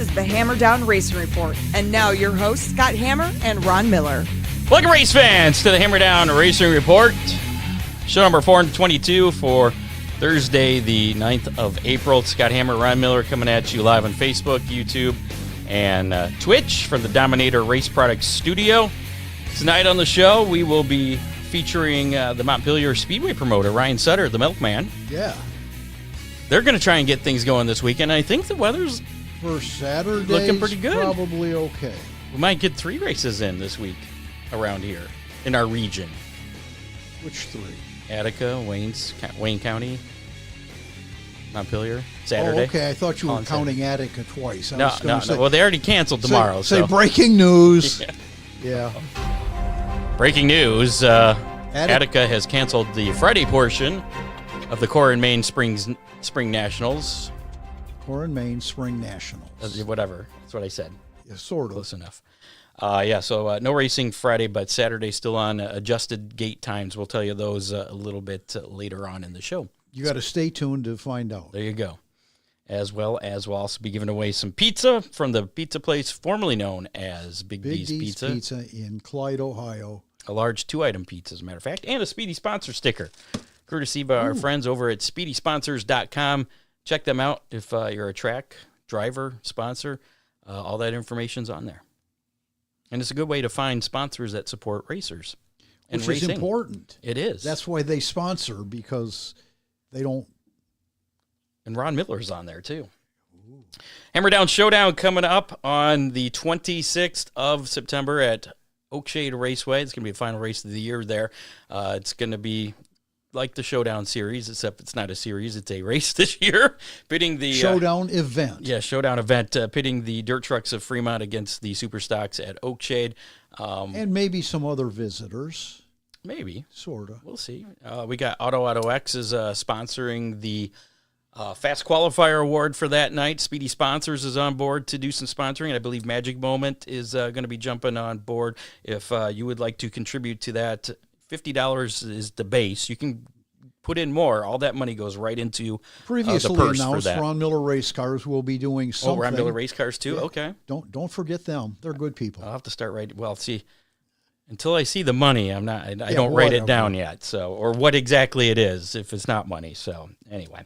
is the Hammer Down Racing Report. And now your hosts, Scott Hammer and Ron Miller. Welcome, race fans, to the Hammer Down Racing Report. Show number 422 for Thursday, the 9th of April. Scott Hammer, Ron Miller coming at you live on Facebook, YouTube, and Twitch from the Dominator Race Products Studio. Tonight on the show, we will be featuring the Montpelier Speedway promoter, Ryan Sutter, the Milkman. Yeah. They're going to try and get things going this weekend. I think the weather's for Saturday looking pretty good. Probably okay. We might get 3 races in this week around here in our region. Which 3? Attica, Wayne County, Montpelier, Saturday. Oh, okay. I thought you were counting Attica twice. No. Well, they already canceled tomorrow. Say breaking news. Yeah. Breaking news. Attica has canceled the Friday portion of the Core and Main Spring Nationals. Core and Main Spring Nationals. Whatever. That's what I said. Yeah, sort of. Close enough. So no racing Friday, but Saturday still on adjusted gate times. We'll tell you those a little bit later on in the show. You got to stay tuned to find out. There you go. As well as we'll also be giving away some pizza from the pizza place formerly known as Big D's Pizza. Pizza in Clyde, Ohio. A large 2-item pizza, as a matter of fact, and a Speedy Sponsor sticker, courtesy of our friends over at SpeedySponsors.com. Check them out if you're a track driver, sponsor. All that information's on there. And it's a good way to find sponsors that support racers. And Which is important. It is. That's why they sponsor, because they don't. And Ron Miller's on there, too. Ooh. Hammer Down Showdown coming up on the 26th of September at Oakshade Raceway. It's going to be the final race of the year there. It's going to be like the Showdown series, except it's not a series, it's a race this year. Pitting the Showdown event. Yeah, Showdown event, pitting the dirt trucks of Fremont against the super stocks at Oakshade. And maybe some other visitors. Maybe. Sort of. We'll see. We got Auto X is sponsoring the Fast Qualifier Award for that night. Speedy Sponsors is on board to do some sponsoring. I believe Magic Moment is going to be jumping on board. If you would like to contribute to that, $50 is the base. You can put in more. All that money goes right into previously the purse announced for that. Ron Miller Race Cars will be doing something. Oh, Ron Miller Race Cars too? Yeah. Okay. Don't forget them. They're good people. I'll have to start writing. Well, see, until I see the money, I don't write it down yet. So, or what exactly it is if it's not money. So anyway.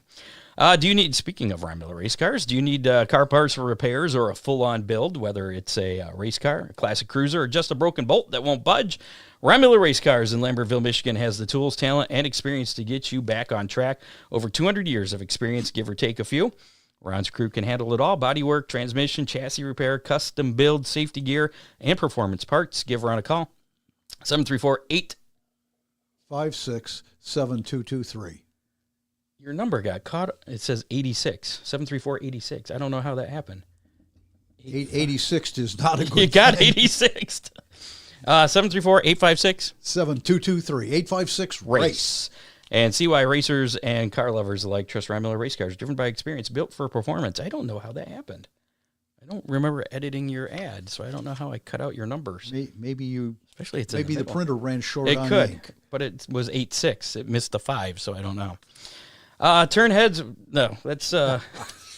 Speaking of Ron Miller Race Cars, do you need car parts for repairs or a full-on build, whether it's a race car, a classic cruiser, or just a broken bolt that won't budge? Ron Miller Race Cars in Lambertville, Michigan has the tools, talent, and experience to get you back on track. Over 200 years of experience, give or take a few. Ron's crew can handle it all: bodywork, transmission, chassis repair, custom build, safety gear, and performance parts. Give Ron a call. 734-856-7223. Your number got caught. It says 86. 734-86. I don't know how that happened. 86 is not a good You got 86. 734-856. 7223. 856-RACE. And see why racers and car lovers alike trust Ron Miller Race Cars. Driven by experience, built for performance. I don't know how that happened. I don't remember editing your ad, so I don't know how I cut out your numbers. Maybe Especially the printer ran short on could, ink. But it was 86. It missed the 5, so I don't know. Turn heads. No, that's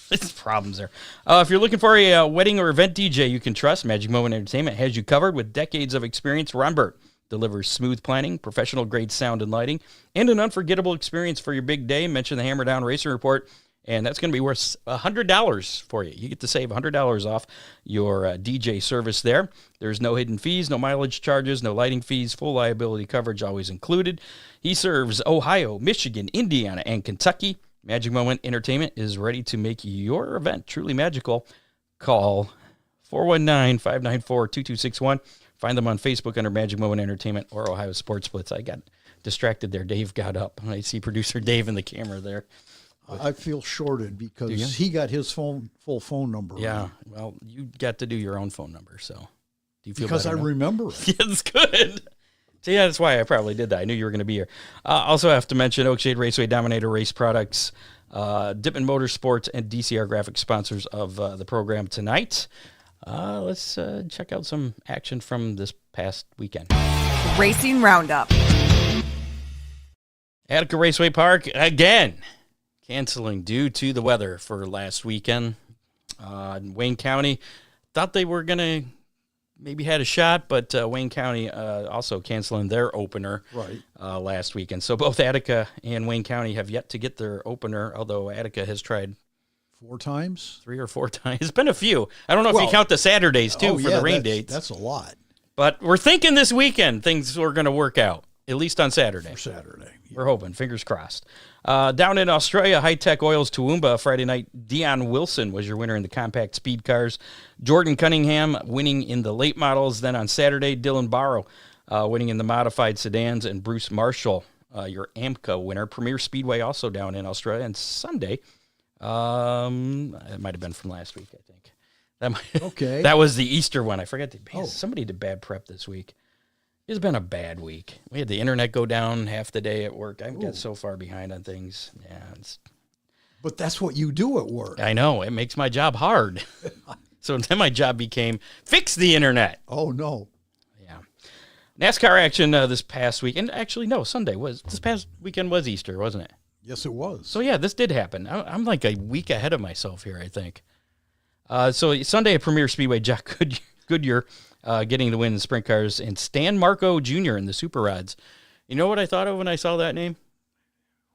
it's problems there. If you're looking for a wedding or event DJ you can trust, Magic Moment Entertainment has you covered with decades of experience. Ron Burt delivers smooth planning, professional grade sound and lighting, and an unforgettable experience for your big day. Mention the Hammer Down Racing Report, and that's going to be worth $100 for you. You get to save $100 off your DJ service there. There's no hidden fees, no mileage charges, no lighting fees, full liability coverage always included. He serves Ohio, Michigan, Indiana, and Kentucky. Magic Moment Entertainment is ready to make your event truly magical. Call 419-594-2261. Find them on Facebook under Magic Moment Entertainment or Ohio Sports Blitz. I got distracted there. Dave got up. I see producer Dave in the camera there. I feel shorted because he got his full phone number. Yeah, right. Well, you got to do your own phone number, so do you feel because I remember it. Yeah, it's good. So yeah, that's why I probably did that. I knew you were going to be here. Also have to mention Oakshade Raceway, Dominator Race Products, Dippin' Motorsports, and DCR Graphics sponsors of the program tonight. Let's check out some action from this past weekend. Racing Roundup. Attica Raceway Park again canceling due to the weather for last weekend. Wayne County, thought they were going to maybe had a shot, but Wayne County also canceling their opener last weekend. So both Attica and Wayne County have yet to get their opener, although Attica has tried 4 times? 3 or 4 times. It's been a few. I don't know if you count the Saturdays, too, for the rain dates. That's a lot. But we're thinking this weekend things are going to work out, at least on Saturday. For Saturday. We're hoping. Fingers crossed. Down in Australia, High Tech Oils Toowoomba, Friday night, Dion Wilson was your winner in the compact speed cars. Jordan Cunningham winning in the late models. Then on Saturday, Dylan Barrow winning in the modified sedans, and Bruce Marshall, your AMCA winner. Premier Speedway also down in Australia. And Sunday, it might have been from last week, I think. Okay. That was the Easter one. I forgot. Somebody did bad prep this week. It's been a bad week. We had the internet go down half the day at work. I got so far behind on things. Yeah, but that's what you do at work. I know. It makes my job hard. So then my job became fix the internet. Oh, no. Yeah. NASCAR action this past week. And actually, no, this past weekend was Easter, wasn't it? Yes, it was. So, yeah, this did happen. I'm like a week ahead of myself here, I think. So Sunday at Premier Speedway, Jack Goodyear getting the win in sprint cars, and Stan Marco Jr. in the super rods. You know what I thought of when I saw that name?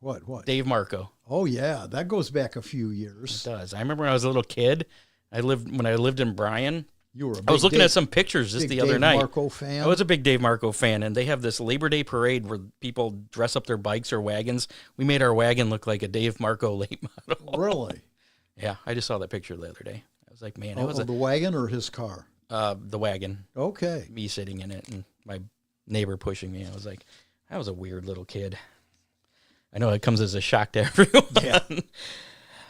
What? Dave Marco. Oh, yeah. That goes back a few years. It does. I remember when I was a little kid, when I lived in Bryan. I was looking at some pictures just the other night. Dave Marco fan? I was a big Dave Marco fan, and they have this Labor Day parade where people dress up their bikes or wagons. We made our wagon look like a Dave Marco late model. Really? Yeah, I just saw that picture the other day. I was like, man, the wagon or his car? The wagon. Okay. Me sitting in it and my neighbor pushing me. I was like, I was a weird little kid. I know it comes as a shock to everyone. Yeah.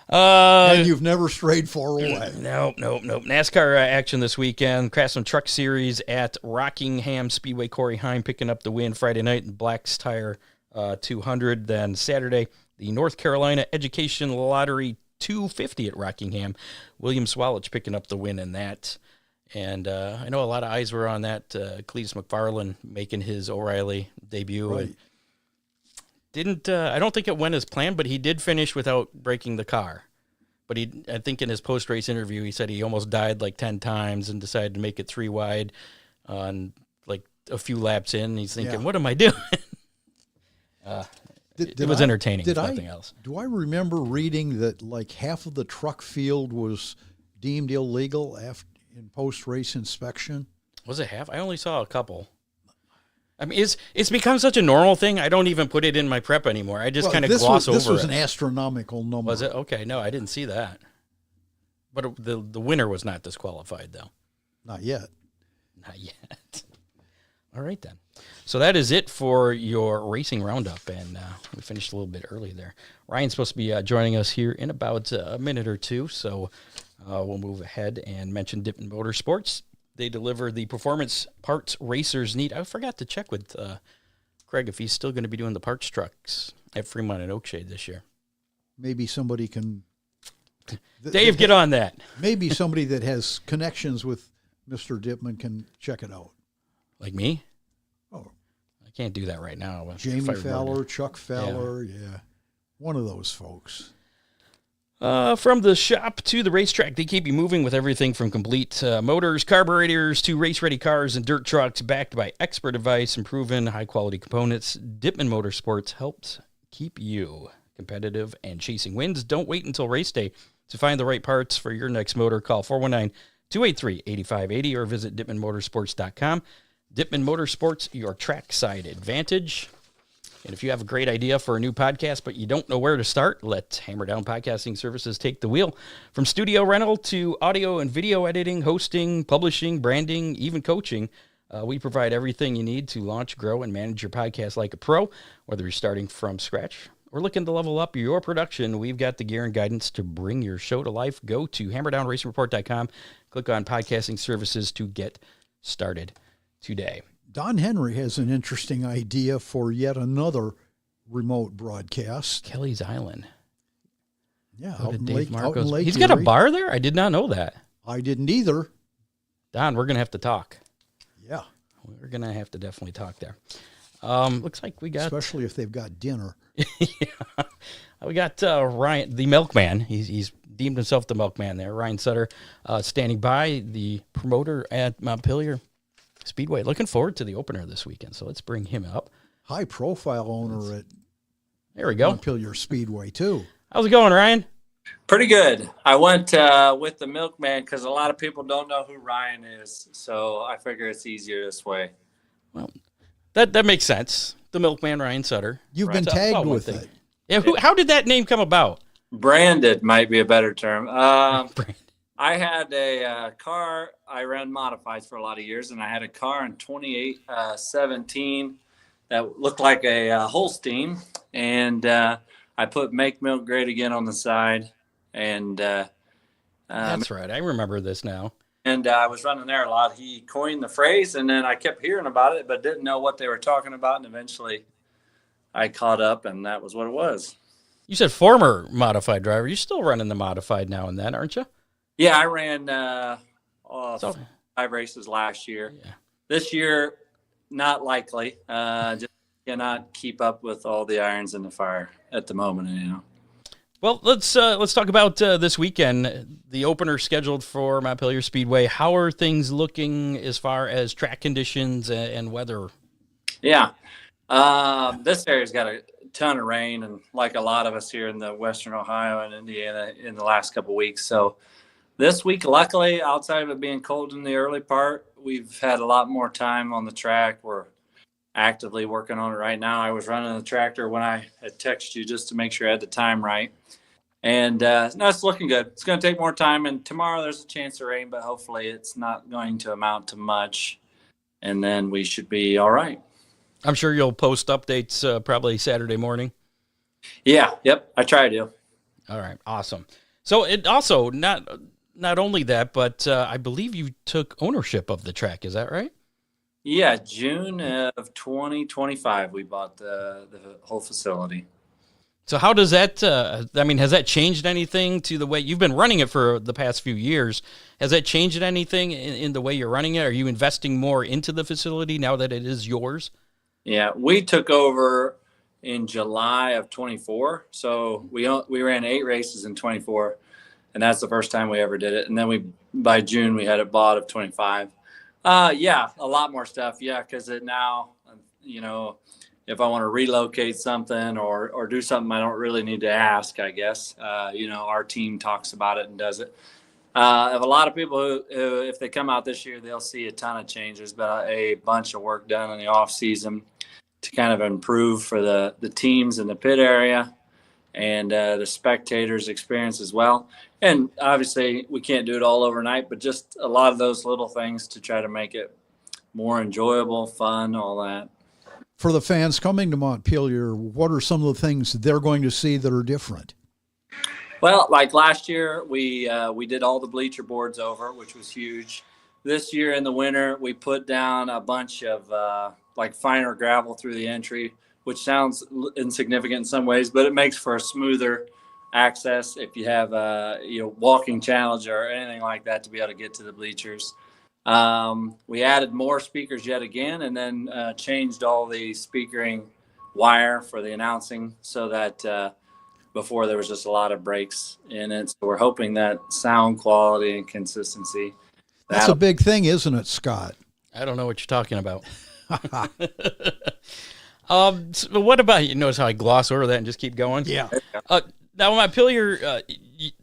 And you've never strayed far away. Nope. NASCAR action this weekend. Craftsman Truck Series at Rockingham Speedway. Corey Heim picking up the win Friday night in Black's Tire 200. Then Saturday, the North Carolina Education Lottery 250 at Rockingham. William Swalich picking up the win in that. And I know a lot of eyes were on that. Cletus McFarland making his O'Reilly debut. Right. I don't think it went as planned, but he did finish without breaking the car. But I think in his post-race interview, he said he almost died like 10 times and decided to make it 3 wide on like a few laps in. He's thinking, what am I doing? It was entertaining, if nothing else. Do I remember reading that like half of the truck field was deemed illegal in post-race inspection? Was it half? I only saw a couple. I mean, it's become such a normal thing. I don't even put it in my prep anymore. I just kind of gloss over it. This was an astronomical number. Was it? Okay, no, I didn't see that. But the winner was not disqualified, though. Not yet. Not yet. All right, then. So that is it for your racing roundup, and we finished a little bit early there. Ryan's supposed to be joining us here in about a minute or two, so we'll move ahead and mention Dippin' Motorsports. They deliver the performance parts racers need. I forgot to check with Craig if he's still going to be doing the parts trucks at Fremont and Oakshade this year. Maybe somebody can... Dave, get on that. Maybe somebody that has connections with Mr. Dipman can check it out. Like me? Oh. I can't do that right now. Jamie Fowler, Chuck Fowler, yeah. One of those folks. From the shop to the racetrack, they keep you moving with everything from complete motors, carburetors, to race-ready cars and dirt trucks, backed by expert advice and proven high-quality components. Dippin' Motorsports helps keep you competitive and chasing wins. Don't wait until race day to find the right parts for your next motor. Call 419-283-8580 or visit DippinMotorsports.com. Dippin' Motorsports, your trackside advantage. And if you have a great idea for a new podcast, but you don't know where to start, let Hammer Down Podcasting Services take the wheel. From studio rental to audio and video editing, hosting, publishing, branding, even coaching, we provide everything you need to launch, grow, and manage your podcast like a pro. Whether you're starting from scratch or looking to level up your production, we've got the gear and guidance to bring your show to life. Go to HammerdownRacingReport.com, click on Podcasting Services to get started today. Don Henry has an interesting idea for yet another remote broadcast. Kelly's Island. Yeah, out in Lake He's got a bar there? I did not know that. I didn't either. Don, we're going to have to talk. Yeah. We're going to have to definitely talk there. Looks like we got... Especially if they've got dinner. Yeah. We got Ryan, the Milkman. He's deemed himself the Milkman there. Ryan Sutter standing by, the promoter at Montpelier Speedway. Looking forward to the opener this weekend, so let's bring him up. High-profile owner at There we go. Montpelier Speedway, too. How's it going, Ryan? Pretty good. I went with the Milkman because a lot of people don't know who Ryan is, so I figure it's easier this way. Well, that makes sense. The Milkman, Ryan Sutter. You've Right, been it's tagged all one with thing. it. Yeah, how did that name come about? Branded might be a better term. I had a car. I ran modifieds for a lot of years, and I had a car in 2017 that looked like a Holstein, and I put "Make Milk Great Again" on the side, and That's right. I remember this now. And I was running there a lot. He coined the phrase, and then I kept hearing about it, but didn't know what they were talking about. And eventually I caught up, and that was what it was. You said former modified driver. You're still running the modified now and then, aren't you? Yeah, I ran 5 races last year. Yeah. This year, not likely. Just cannot keep up with all the irons in the fire at the moment, you know. Well, let's talk about this weekend. The opener scheduled for Montpelier Speedway. How are things looking as far as track conditions and weather? Yeah, this area's got a ton of rain, and like a lot of us here in the Western Ohio and Indiana in the last couple of weeks. So this week, luckily, outside of it being cold in the early part, we've had a lot more time on the track. We're actively working on it right now. I was running the tractor when I had texted you just to make sure I had the time right. And no, it's looking good. It's going to take more time. And tomorrow there's a chance of rain, but hopefully it's not going to amount to much. And then we should be all right. I'm sure you'll post updates probably Saturday morning. Yeah. Yep. I try to. All right. Awesome. So it also not only that, but I believe you took ownership of the track. Is that right? Yeah. June of 2025, we bought the whole facility. So how does that, has that changed anything to the way you've been running it for the past few years? Has that changed anything in the way you're running it? Are you investing more into the facility now that it is yours? Yeah, we took over in July of 24. So we ran 8 races in 24, and that's the first time we ever did it. And then by June, we had it bought of 25. Yeah, a lot more stuff. Yeah, because now, if I want to relocate something or do something, I don't really need to ask, I guess. Our team talks about it and does it. I have a lot of people who, if they come out this year, they'll see a ton of changes, but a bunch of work done in the off season to kind of improve for the teams in the pit area and the spectators' experience as well. And obviously we can't do it all overnight, but just a lot of those little things to try to make it more enjoyable, fun, all that. For the fans coming to Montpelier, what are some of the things they're going to see that are different? Well, like last year, we did all the bleacher boards over, which was huge. This year in the winter, we put down a bunch of finer gravel through the entry, which sounds insignificant in some ways, but it makes for a smoother access if you have walking challenge or anything like that to be able to get to the bleachers. We added more speakers yet again, and then changed all the speakering wire for the announcing so that before there was just a lot of breaks in it. So we're hoping that sound quality and consistency. That's a big thing, isn't it, Scott? I don't know what you're talking about. So what about, you notice how I gloss over that and just keep going? Yeah. Now, Montpelier,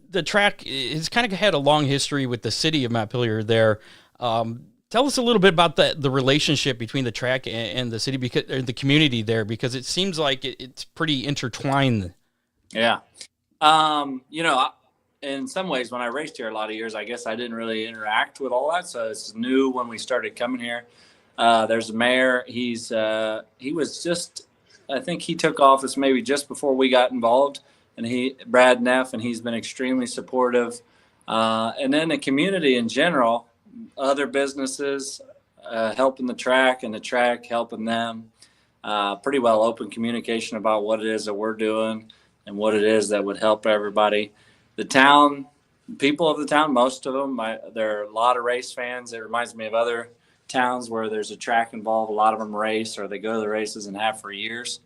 the track has kind of had a long history with the city of Montpelier there. Tell us a little bit about the relationship between the track and the city, or the community there, because it seems like it's pretty intertwined. Yeah. In some ways, when I raced here a lot of years, I guess I didn't really interact with all that. So it's new when we started coming here. There's a mayor. He was just, I think he took office maybe just before we got involved, and Brad Neff, and he's been extremely supportive. And then the community in general, other businesses helping the track and the track helping them. Pretty well open communication about what it is that we're doing and what it is that would help everybody. The town, people of the town, most of them, there are a lot of race fans. It reminds me of other towns where there's a track involved. A lot of them race, or they go to the races and have for years.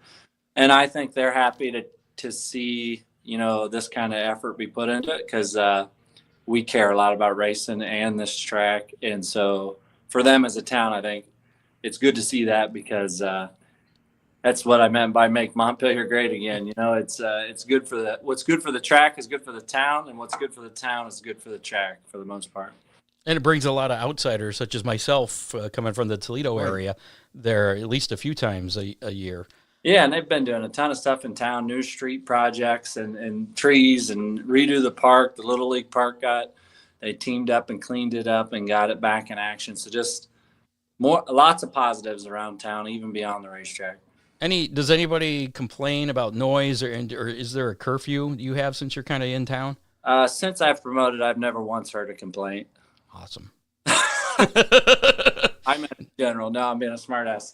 And I think they're happy to see this kind of effort be put into it, because we care a lot about racing and this track. And so for them as a town, I think it's good to see that, because that's what I meant by make Montpelier great again. It's good for what's good for the track is good for the town, and what's good for the town is good for the track for the most part. And it brings a lot of outsiders, such as myself, coming from the Toledo area, there at least a few times a year. Yeah, and they've been doing a ton of stuff in town, new street projects and trees, and redo the park. The Little League Park they teamed up and cleaned it up and got it back in action. So just lots of positives around town, even beyond the racetrack. Does anybody complain about noise, or is there a curfew you have since you're kind of in town? Since I've promoted, I've never once heard a complaint. Awesome. I meant in general. No, I'm being a smartass.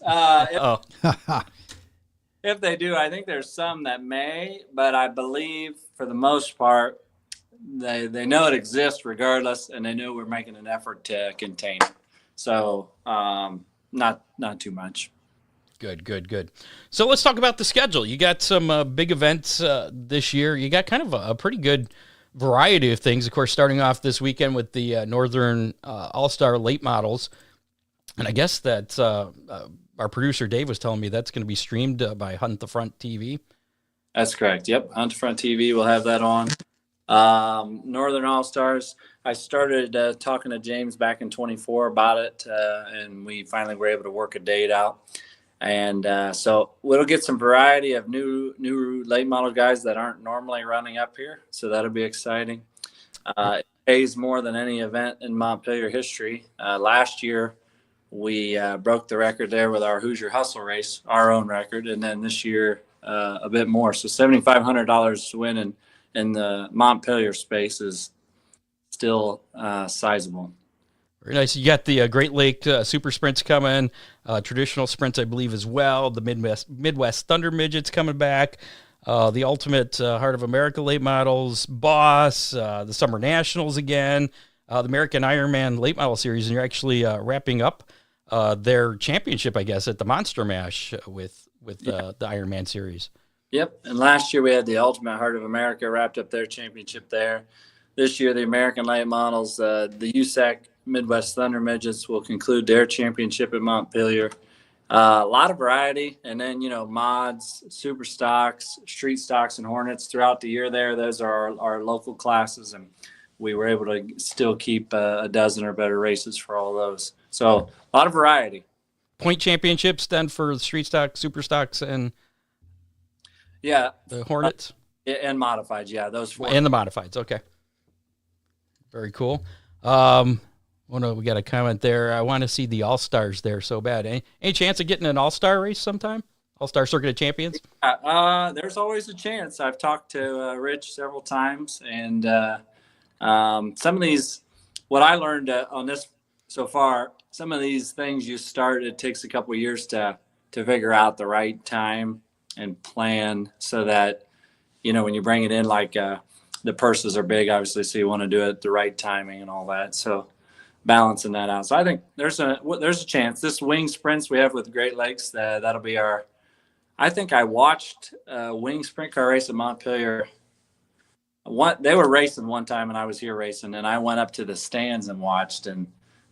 If they do, I think there's some that may, but I believe for the most part, they know it exists regardless, and they know we're making an effort to contain it. So not too much. Good. So let's talk about the schedule. You got some big events this year. You got kind of a pretty good variety of things. Of course, starting off this weekend with the Northern All-Star Late Models. And I guess that our producer Dave was telling me that's going to be streamed by Hunt the Front TV. That's correct. Yep. Hunt the Front TV. We'll have that on. Northern All-Stars. I started talking to James back in 24 about it, and we finally were able to work a date out. And so we'll get some variety of new late model guys that aren't normally running up here. So that'll be exciting. It pays more than any event in Montpelier history. Last year, we broke the record there with our Hoosier Hustle race, our own record. And then this year, a bit more. So $7,500 to win in the Montpelier space is still sizable. Very nice. You got the Great Lake Super Sprints coming, traditional sprints, I believe, as well. The Midwest Thunder Midgets coming back, the Ultimate Heart of America Late Models, Boss, the Summer Nationals again, the American Ironman Late Model Series, and you're actually wrapping up their championship, I guess, at the Monster Mash with the Ironman Series. Yep. And last year we had the Ultimate Heart of America wrapped up their championship there. This year, the American Late Models, the USAC Midwest Thunder Midgets will conclude their championship at Montpelier. A lot of variety. And then, mods, super stocks, street stocks, and Hornets throughout the year there. Those are our local classes. And we were able to still keep a dozen or better races for all those. So a lot of variety. Point championships then for the street stock, super stocks, and the Hornets? And modifieds, yeah. Those four. And the modifieds, okay. Very cool. We got a comment there. I want to see the All-Stars there so bad. Any chance of getting an All-Star race sometime? All-Star Circuit of Champions? There's always a chance. I've talked to Rich several times, and some of these, what I learned on this so far, some of these things you start, it takes a couple of years to figure out the right time and plan so that, when you bring it in, like the purses are big, obviously, so you want to do it at the right timing and all that. So balancing that out. So I think there's a chance. This wing sprints we have with Great Lakes, that'll be our. I think I watched a wing sprint car race at Montpelier. They were racing one time, and I was here racing, and I went up to the stands and watched, and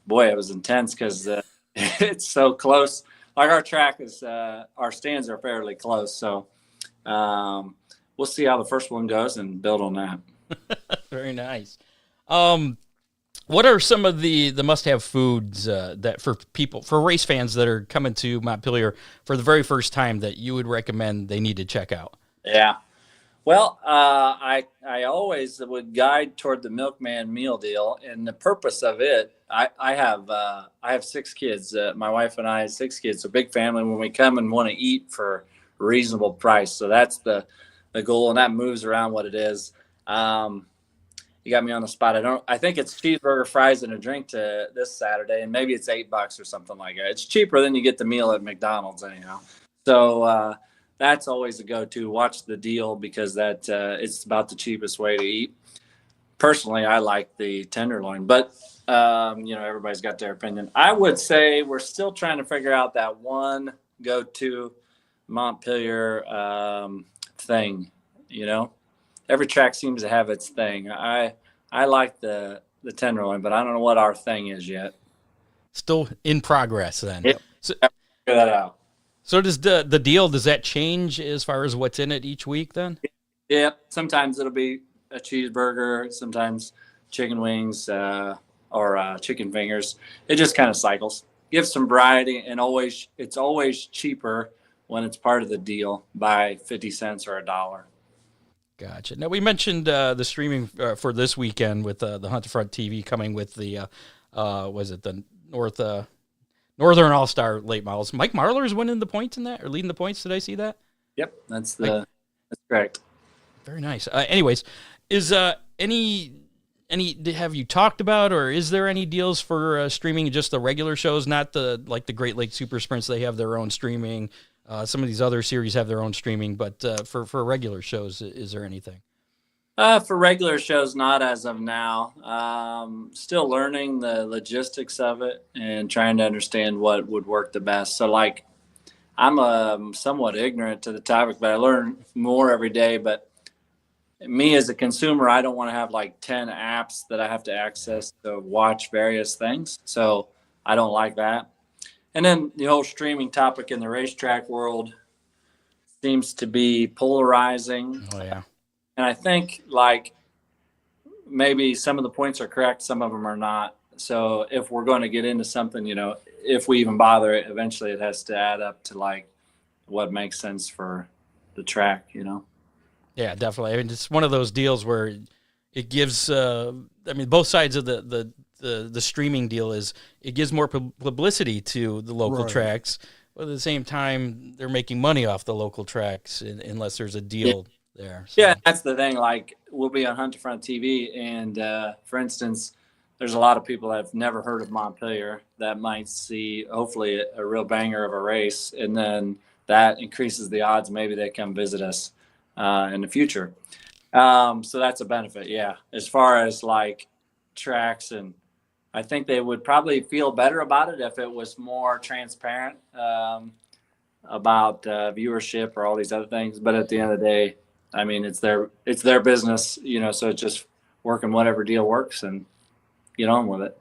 boy, it was intense because it's so close. Like our track is, our stands are fairly close, so we'll see how the first one goes and build on that. Very nice. What are some of the must-have foods that for race fans that are coming to Montpelier for the very first time that you would recommend they need to check out? Yeah. Well, I always would guide toward the Milkman meal deal, and the purpose of it, I have 6 kids. My wife and I have 6 kids, so big family. When we come and want to eat for a reasonable price, so that's the goal, and that moves around what it is. You got me on the spot. I think it's cheeseburger, fries, and a drink to this Saturday, and maybe it's $8 or something like that. It's cheaper than you get the meal at McDonald's anyhow. So that's always a go-to. Watch the deal because it's about the cheapest way to eat. Personally, I like the tenderloin, but everybody's got their opinion. I would say we're still trying to figure out that one go-to Montpelier thing. every track seems to have its thing. I like the tenderloin, but I don't know what our thing is yet. Still in progress then. Yep. So, Figure that out. so does the deal, does that change as far as what's in it each week then? Yep. Sometimes it'll be a cheeseburger, sometimes chicken wings or chicken fingers. It just kind of cycles. Gives some variety, and it's always cheaper when it's part of the deal by 50 cents or $1. Gotcha. Now, we mentioned the streaming for this weekend with the Hunt-to-Front TV coming with the, was it the Northern All-Star late models. Mike Marlar's winning the points in that, or leading the points. Did I see that? Yep, that's correct. Very nice. Anyways, is any have you talked about, or is there any deals for streaming just the regular shows, not the Great Lakes Super Sprints? They have their own streaming. Some of these other series have their own streaming, but for regular shows, is there anything? For regular shows, not as of now. Still learning the logistics of it and trying to understand what would work the best. So, I'm somewhat ignorant to the topic, but I learn more every day. But me as a consumer, I don't want to have 10 apps that I have to access to watch various things. So I don't like that. And then the whole streaming topic in the racetrack world seems to be polarizing. Oh, yeah. And I think maybe some of the points are correct, some of them are not. So if we're going to get into something, if we even bother it, eventually it has to add up to what makes sense for the track, Yeah, definitely. I mean, it's one of those deals where it gives, both sides of the streaming deal is it gives more publicity to the local tracks, but at the same time, they're making money off the local tracks unless there's a deal there. So. Yeah, that's the thing. We'll be on Hunt-to-Front TV, and for instance, there's a lot of people that have never heard of Montpelier that might see, hopefully, a real banger of a race, and then that increases the odds maybe they come visit us in the future. So that's a benefit, yeah. As far as tracks, and I think they would probably feel better about it if it was more transparent about viewership or all these other things. But at the end of the day, it's their business, so it's just working whatever deal works and get on with it.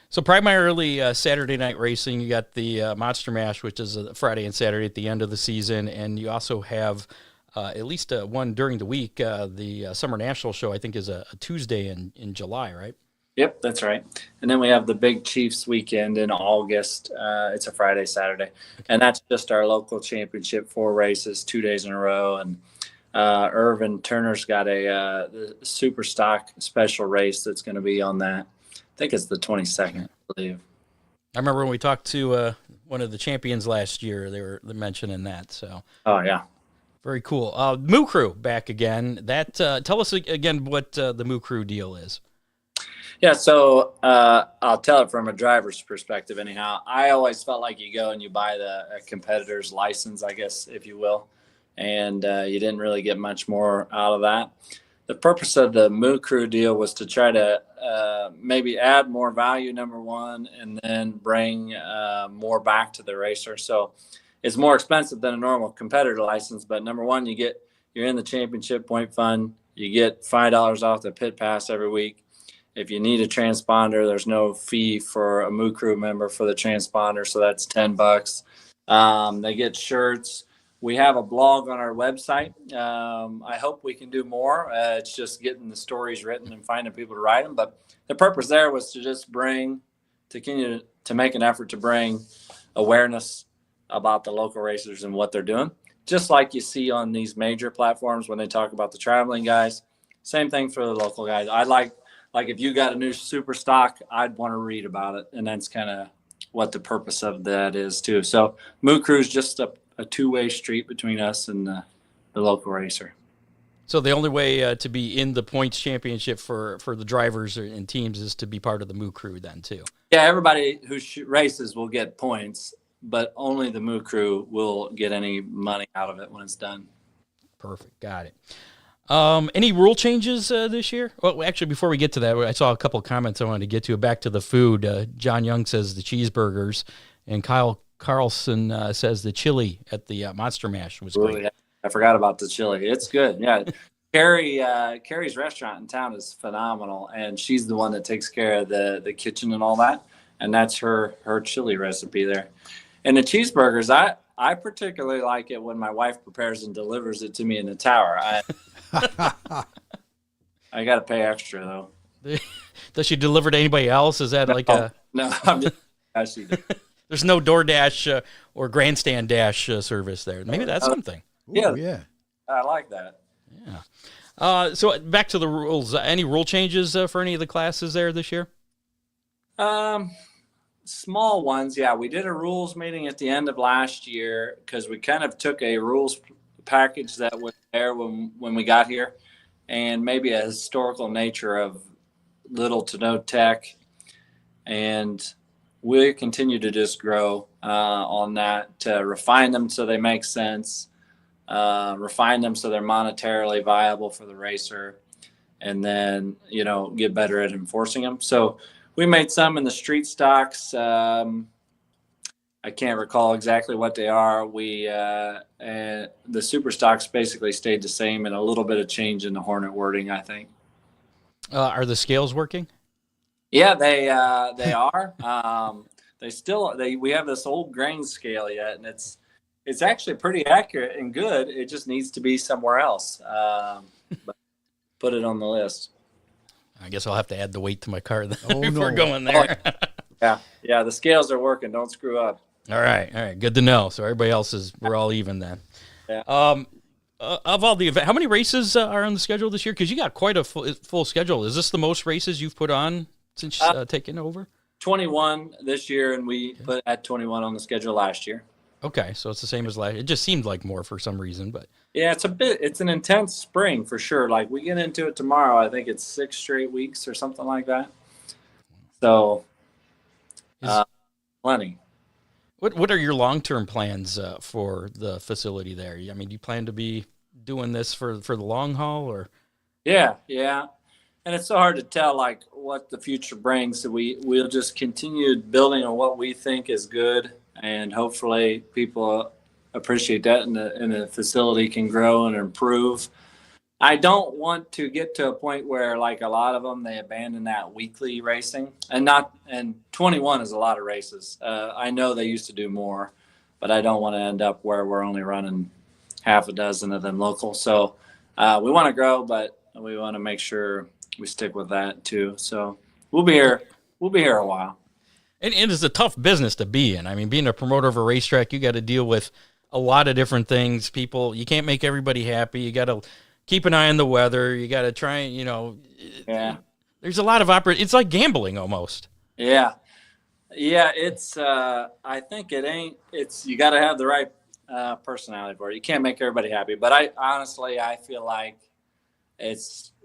So primarily Saturday night racing, you got the Monster Mash, which is a Friday and Saturday at the end of the season, and you also have at least one during the week. The Summer National Show, I think, is a Tuesday in July, right? Yep, that's right. And then we have the Big Chiefs weekend in August. It's a Friday, Saturday. Okay. And that's just our local championship, 4 races, 2 days in a row. And Irvin Turner's got the super stock special race that's going to be on that. I think it's the 22nd, I believe. I remember when we talked to one of the champions last year, they were mentioning that. So. Oh, yeah. Very cool. Moo Crew back again. That tell us again what the Moo Crew deal is. Yeah, so I'll tell it from a driver's perspective anyhow. I always felt like you go and you buy a competitor's license, I guess, if you will, and you didn't really get much more out of that. The purpose of the Moo Crew deal was to try to maybe add more value, number one, and then bring more back to the racer. So it's more expensive than a normal competitor license, but number one, you're in the championship point fund. You get $5 off the pit pass every week. If you need a transponder, there's no fee for a Moo Crew member for the transponder, so that's $10. They get shirts. We have a blog on our website. I hope we can do more. It's just getting the stories written and finding people to write them. But the purpose there was to just continue to make an effort to bring awareness about the local racers and what they're doing. Just like you see on these major platforms when they talk about the traveling guys. Same thing for the local guys. I like if you got a new super stock, I'd want to read about it. And that's kind of what the purpose of that is too. So Moo Crew is just a two-way street between us and the local racer. So the only way to be in the points championship for the drivers and teams is to be part of the Moo Crew then too. Yeah, everybody who races will get points, but only the Moo Crew will get any money out of it when it's done. Perfect. Got it. Any rule changes this year? Well, actually, before we get to that, I saw a couple of comments I wanted to get to. Back to the food. John Young says the cheeseburgers, and Kyle Carlson says the chili at the Monster Mash was great. Yeah. I forgot about the chili. It's good. Yeah. Carrie's restaurant in town is phenomenal, and she's the one that takes care of the kitchen and all that. And that's her chili recipe there. And the cheeseburgers, I particularly like it when my wife prepares and delivers it to me in the tower. I got to pay extra though. Does she deliver to anybody else? Is that like a no? I'm just there's no DoorDash or Grandstand Dash service there. Maybe that's something. Ooh, yeah. I like that. Yeah. So back to the rules. Any rule changes for any of the classes there this year? Small ones. Yeah, we did a rules meeting at the end of last year because we kind of took a rules package that was there when we got here, and maybe a historical nature of little to no tech, and we continue to just grow on that to refine them so they make sense, refine them so they're monetarily viable for the racer, and then get better at enforcing them. So we made some in the street stocks. I can't recall exactly what they are. The super stocks basically stayed the same, and a little bit of change in the Hornet wording, I think. Are the scales working? Yeah, they are. We have this old grain scale yet, and it's actually pretty accurate and good. It just needs to be somewhere else. But put it on the list. I guess I'll have to add the weight to my car then Oh, before no. going there. Yeah, the scales are working. Don't screw up. All right. Good to know. So everybody else we're all even then. Yeah. Of all the events, how many races are on the schedule this year? Because you got quite a full schedule. Is this the most races you've put on since taking over? 21 this year, and we put at 21 on the schedule last year. Okay, so it's the same as last. It just seemed like more for some reason, but yeah, it's an intense spring for sure. Like we get into it tomorrow. I think it's 6 straight weeks or something like that. So, plenty. What are your long-term plans for the facility there? I mean, do you plan to be doing this for the long haul, or? Yeah. And it's so hard to tell like what the future brings. So we'll just continue building on what we think is good, and hopefully people appreciate that, and the facility can grow and improve. I don't want to get to a point where like a lot of them, they abandon that weekly racing, and 21 is a lot of races. I know they used to do more, but I don't want to end up where we're only running half a dozen of them local. So we want to grow, but we want to make sure we stick with that too. So we'll be here a while. And it's a tough business to be in. I mean, being a promoter of a racetrack, you got to deal with a lot of different things. People, you can't make everybody happy. You got to keep an eye on the weather. You got to try, Yeah. There's a lot of it's like gambling almost. Yeah. It's, I think you got to have the right personality for it. You can't make everybody happy, but I feel like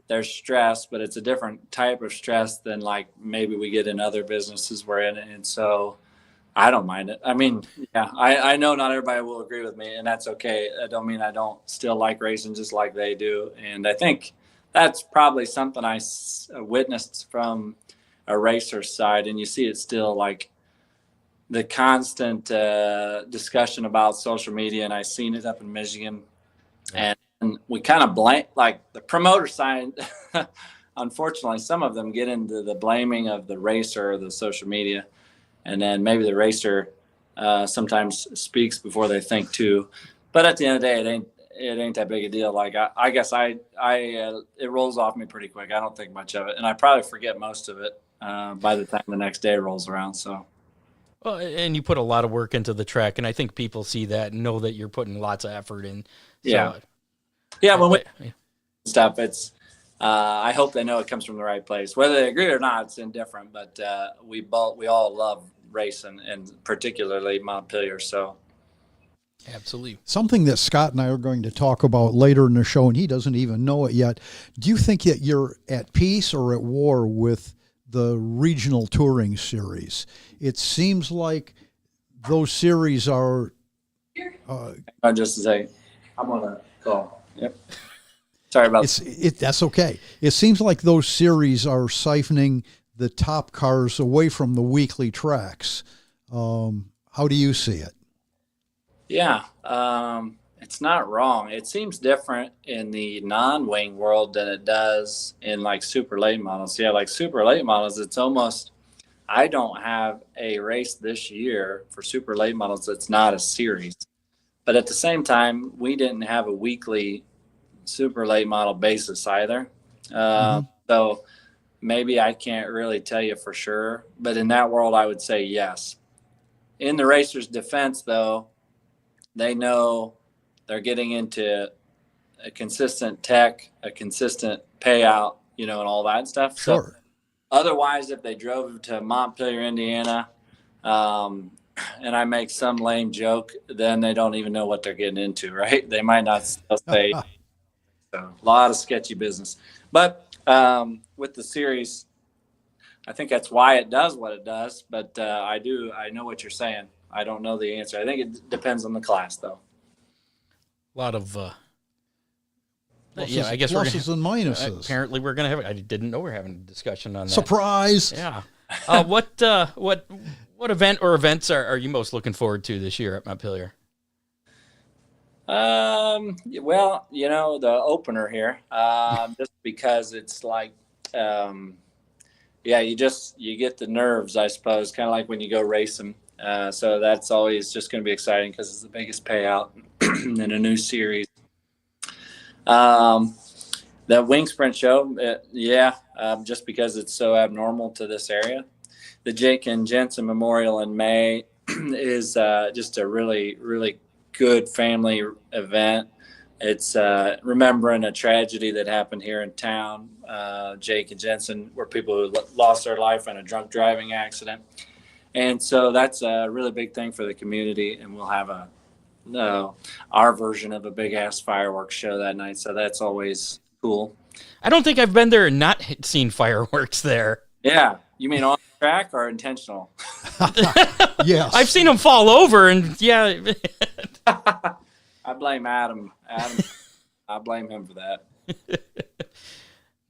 there's stress, but it's a different type of stress than like maybe we get in other businesses we're in. And so I don't mind it. I mean, yeah, I know not everybody will agree with me, and that's okay. I don't mean I don't still like racing just like they do. And I think that's probably something I witnessed from a racer's side. And you see it still, like the constant discussion about social media. And I've seen it up in Michigan, and we kind of blame, like the promoter side. Unfortunately, some of them get into the blaming of the racer or the social media. And then maybe the racer sometimes speaks before they think too. But at the end of the day, it ain't that big a deal. Like I guess it rolls off me pretty quick. I don't think much of it, and I probably forget most of it by the time the next day rolls around. So. Well, and you put a lot of work into the track, and I think people see that and know that you're putting lots of effort in. So, yeah. When we stuff, it's. I hope they know it comes from the right place. Whether they agree or not, it's indifferent. But we all love racing, and particularly Montpelier. So, absolutely. Something that Scott and I are going to talk about later in the show, and he doesn't even know it yet. Do you think that you're at peace or at war with the regional touring series? It seems like those series are. I'll just say, I'm on a call. Yep. Sorry about that. That's okay. It seems like those series are siphoning the top cars away from the weekly tracks. How do you see it? Yeah. it's not wrong. It seems different in the non-wing world than it does in like super late models. Yeah, like super late models, it's almost, I don't have a race this year for super late models that's not a series. But at the same time, we didn't have a weekly super late model basis either. So maybe I can't really tell you for sure. But in that world, I would say yes. In the racer's defense, though, they know they're getting into a consistent tech, a consistent payout, and all that stuff. Sure. So otherwise, if they drove to Montpelier, Indiana, and I make some lame joke, then they don't even know what they're getting into, right? They might not still say. So a lot of sketchy business. But with the series, I think that's why it does what it does. But I know what you're saying. I don't know the answer. I think it depends on the class, though. A lot of Pluses, yeah, I guess pluses and minuses. Apparently, we're gonna have. I didn't know we are having a discussion on that. Surprise! Yeah. What event or events are you most looking forward to this year at Montpelier? Well, the opener here, just because it's like, you get the nerves, I suppose, kind of like when you go racing. So that's always just going to be exciting because it's the biggest payout in a new series. The wing sprint show, just because it's so abnormal to this area. The Jake and Jensen Memorial in May is just a really, really good family event. It's remembering a tragedy that happened here in town. Jake and Jensen were people who lost their life in a drunk driving accident. And so that's a really big thing for the community. And we'll have our version of a big ass fireworks show that night. So that's always cool. I don't think I've been there and not seen fireworks there. Yeah. You mean on the track or intentional? Yes. I've seen them fall over and yeah. I blame Adam. I blame him for that.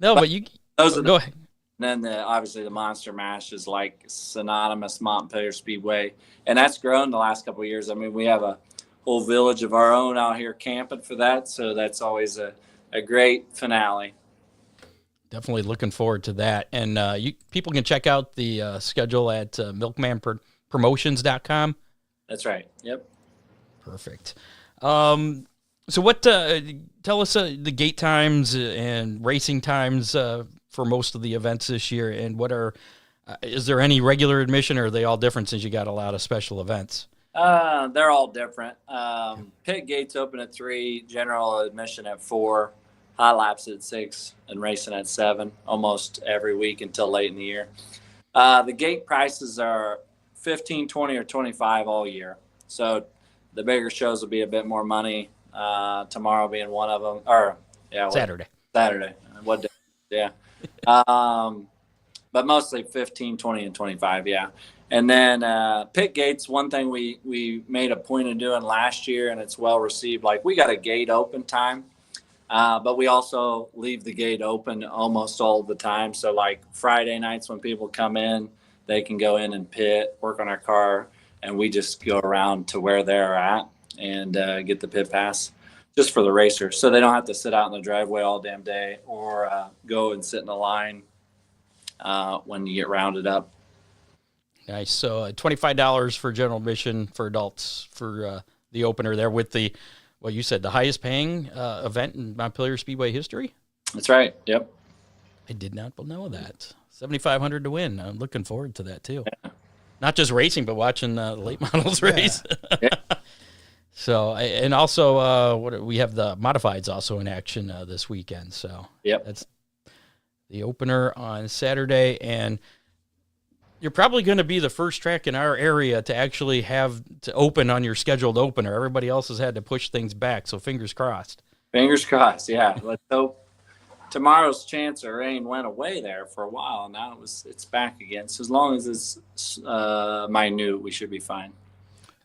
No, but you go ahead. Then obviously the Monster Mash is like synonymous Montpelier Speedway, and that's grown the last couple of years. I mean, we have a whole village of our own out here camping for that, so that's always a great finale. Definitely looking forward to that. And people can check out the schedule at milkmanpromotions.com. That's right. Yep. Perfect. So what, tell us the gate times and racing times for most of the events this year, and is there any regular admission, or are they all different since you got a lot of special events? They're all different. Pit gates open at 3, general admission at 4, hot laps at 6, and racing at 7 almost every week until late in the year. The gate prices are $15, $20, or $25 all year. So the bigger shows will be a bit more money. Tomorrow being one of them, Saturday. What day? Yeah. But mostly 15, 20, and 25. Yeah. And then pit gates, one thing we made a point of doing last year, and it's well received. Like, we got a gate open time, but we also leave the gate open almost all the time. So like Friday nights when people come in, they can go in and pit, work on our car, and we just go around to where they're at and get the pit pass just for the racers. So they don't have to sit out in the driveway all damn day or go and sit in a line when you get rounded up. Nice. So $25 for general admission for adults for the opener there with the, well, you said the highest paying event in Montpelier Speedway history? That's right. Yep. I did not know that. $7,500 to win. I'm looking forward to that too. Yeah. Not just racing, but watching the late models race. Yeah. So, and also we have the modifieds also in action this weekend. So yep. That's the opener on Saturday, and you're probably going to be the first track in our area to actually have to open on your scheduled opener. Everybody else has had to push things back, so fingers crossed. Fingers crossed, yeah. Let's hope. Tomorrow's chance of rain went away there for a while, and now it's back again. So as long as it's minute, we should be fine.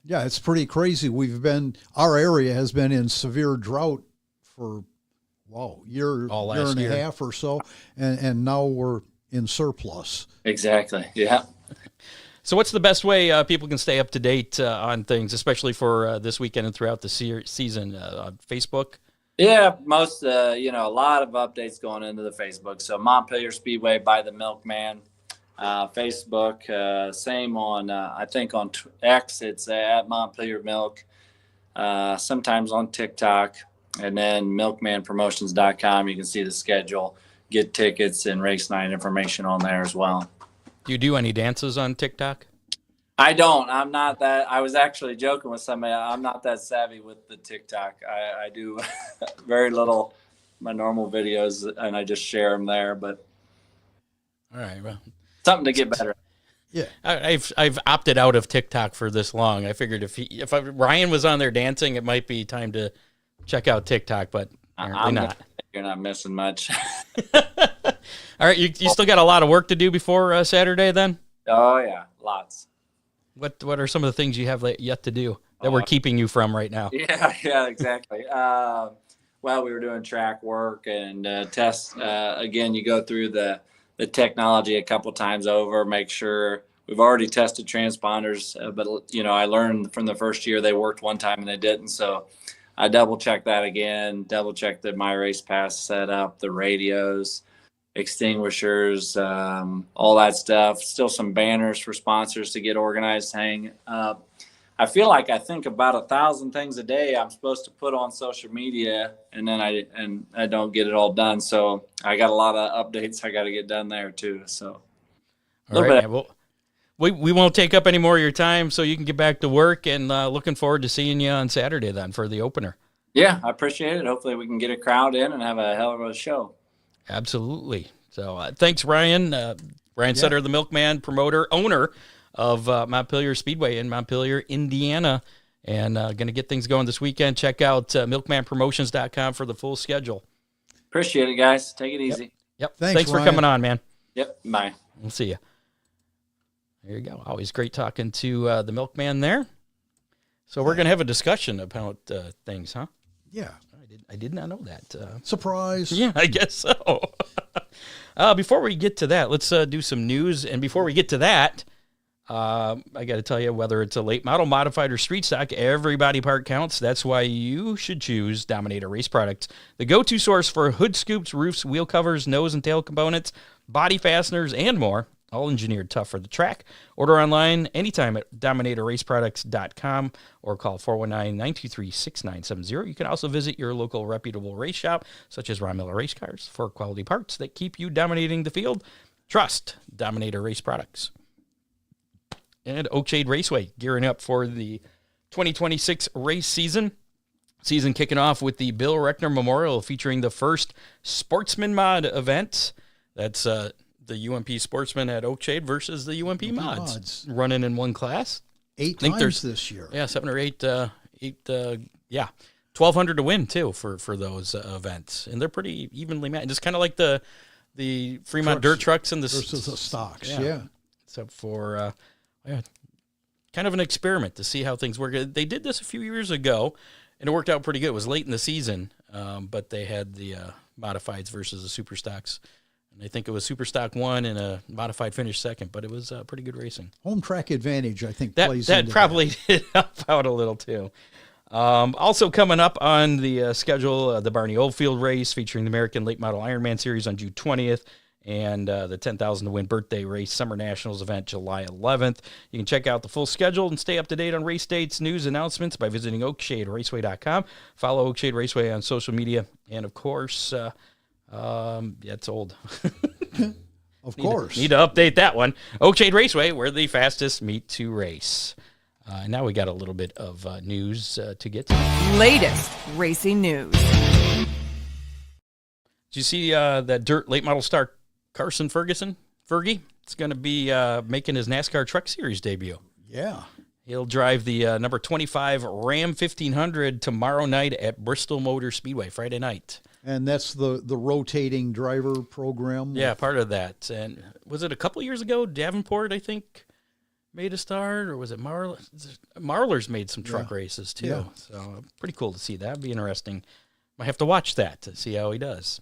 Yeah, it's pretty crazy. Our area has been in severe drought for, year and a half or so, and now we're in surplus. Exactly, yeah. So what's the best way people can stay up to date on things, especially for this weekend and throughout the season? On Facebook? Yeah, most, a lot of updates going into the Facebook. So Montpelier Speedway by the Milkman, Facebook, same on, I think on X, it's at Montpelier Milk, sometimes on TikTok, and then milkmanpromotions.com. You can see the schedule, get tickets, and race night information on there as well. Do you do any dances on TikTok? I don't. I'm not that. I was actually joking with somebody. I'm not that savvy with the TikTok. I do very little, my normal videos, and I just share them there. But all right, well, something to get better at. Yeah, I've opted out of TikTok for this long. I figured if Ryan was on there dancing, it might be time to check out TikTok, but apparently not. You're not missing much. All right, you still got a lot of work to do before Saturday then? Oh, yeah, lots. What are some of the things you have yet to do that we're keeping you from right now? Yeah, exactly. Well, we were doing track work and tests. Again, you go through the technology a couple times over, make sure we've already tested transponders, but I learned from the first year they worked one time and they didn't. So I double checked that again, double checked the My Race Pass setup, the radios, extinguishers, all that stuff. Still some banners for sponsors to get organized, hang up. I feel like I think about 1,000 things a day I'm supposed to put on social media, and then I don't get it all done. So I got a lot of updates I got to get done there too. So all right, well, we won't take up any more of your time, so you can get back to work. And looking forward to seeing you on Saturday then for the opener. Yeah, I appreciate it. Hopefully we can get a crowd in and have a hell of a show. Absolutely. So thanks, Ryan. Ryan Sutter, the Milkman, promoter, owner of Montpelier Speedway in Montpelier, Indiana, and going to get things going this weekend. Check out milkmanpromotions.com for the full schedule. Appreciate it, guys. Take it easy. Yep. Thanks for Ryan. coming on, man. Yep. Bye. We'll see you. There you go. Always great talking to the Milkman there. So we're going to have a discussion about things, huh? Yeah. I did not know that. Surprise. Yeah, I guess so. Before we get to that, let's do some news. And before we get to that, I got to tell you, whether it's a late model, modified, or street stock, every body part counts. That's why you should choose Dominator Race Products, the go-to source for hood scoops, roofs, wheel covers, nose and tail components, body fasteners, and more. All engineered tough for the track. Order online anytime at dominatorraceproducts.com or call 419-923-6970. You can also visit your local reputable race shop, such as Ron Miller Race Cars, for quality parts that keep you dominating the field. Trust Dominator Race Products. And Oakshade Raceway, gearing up for the 2026 race season. Season kicking off with the Bill Reckner Memorial, featuring the first Sportsman Mod event. That's the UMP Sportsman at Oakshade versus the UMP Mods running in one class. 8 times this year. Yeah, 7 or 8, 1,200 to win too for those events, and they're pretty evenly matched. Just kind of like the Fremont dirt trucks and versus the stocks. Yeah. Except for kind of an experiment to see how things work. They did this a few years ago, and it worked out pretty good. It was late in the season, but they had the modifieds versus the super stocks. And I think it was Super Stock 1 and a modified finish second, but it was pretty good racing. Home track advantage, I think, plays into that. Probably did help out a little, too. Also coming up on the schedule, the Barney Oldfield race featuring the American Late Model Ironman Series on June 20th and the 10,000 to win birthday race Summer Nationals event July 11th. You can check out the full schedule and stay up to date on race dates, news, announcements by visiting oakshaderaceway.com. Follow Oakshade Raceway on social media. And, of course... it's old. Of course. Need to update that one. Oakshade Raceway, where the fastest meet to race. Now we got a little bit of news to get to. Latest racing news. Did you see that dirt late model star Carson Fergie? It's going to be making his NASCAR Truck Series debut. Yeah. He'll drive the number 25 Ram 1500 tomorrow night at Bristol Motor Speedway, Friday night. And that's the rotating driver program? Yeah, part of that. And was it a couple years ago, Davenport, I think, made a start? Or was it Marler? Marler's made some truck races, too. Yeah. So pretty cool to see that. It'd be interesting. Might have to watch that to see how he does.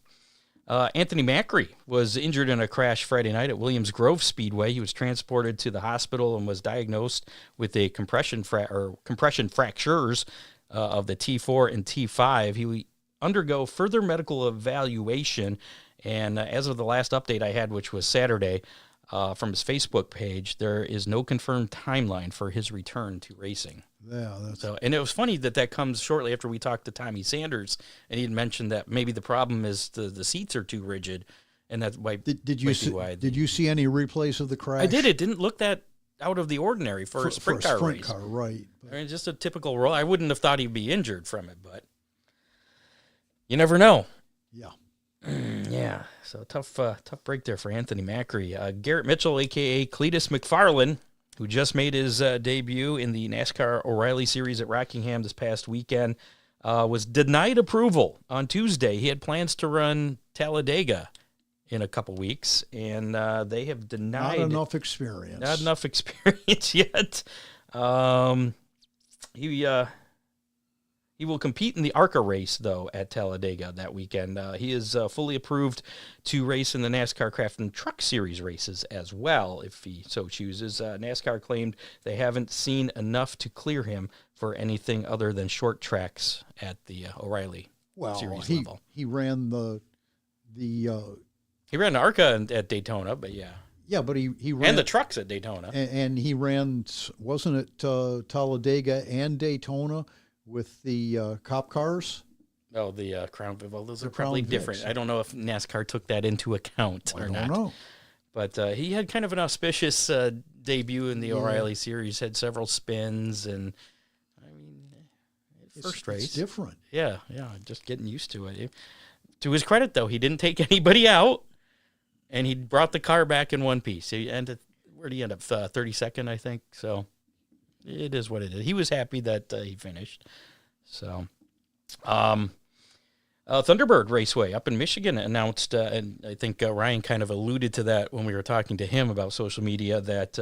Anthony Macri was injured in a crash Friday night at Williams Grove Speedway. He was transported to the hospital and was diagnosed with a compression fractures of the T4 and T5. He will undergo further medical evaluation, and as of the last update I had, which was Saturday, from his Facebook page, there is no confirmed timeline for his return to racing. Yeah, and it was funny that comes shortly after we talked to Tommy Sanders, and he had mentioned that maybe the problem is the seats are too rigid, and that's why. Did you see any replays of the crash? I did. It didn't look that out of the ordinary for a sprint car race. Right? I mean, just a typical roll. I wouldn't have thought he'd be injured from it, but you never know. Yeah. Yeah. So tough break there for Anthony Macri. Garrett Mitchell, a.k.a. Cletus McFarlane, who just made his debut in the NASCAR O'Reilly Series at Rockingham this past weekend, was denied approval on Tuesday. He had plans to run Talladega in a couple weeks, and they have denied. Not enough experience. Not enough experience yet. He will compete in the ARCA race, though, at Talladega that weekend. He is fully approved to race in the NASCAR Craft and Truck Series races as well, if he so chooses. NASCAR claimed they haven't seen enough to clear him for anything other than short tracks at the O'Reilly Series level. He ran he ran ARCA at Daytona, but yeah. Yeah, but he ran... And the trucks at Daytona. And he ran, wasn't it Talladega and Daytona with the cop cars? Oh, the Crown Vic. Well, those are probably different. I don't know if NASCAR took that into account or not. I don't know. But he had kind of an auspicious debut in the O'Reilly Series, had several spins, and, I mean, first race. It's different. Yeah, just getting used to it. To his credit, though, he didn't take anybody out, and he brought the car back in one piece. He ended, where'd he end up? 32nd, I think. So it is what it is. He was happy that he finished. So, Thunderbird Raceway up in Michigan announced, and I think Ryan kind of alluded to that when we were talking to him about social media, that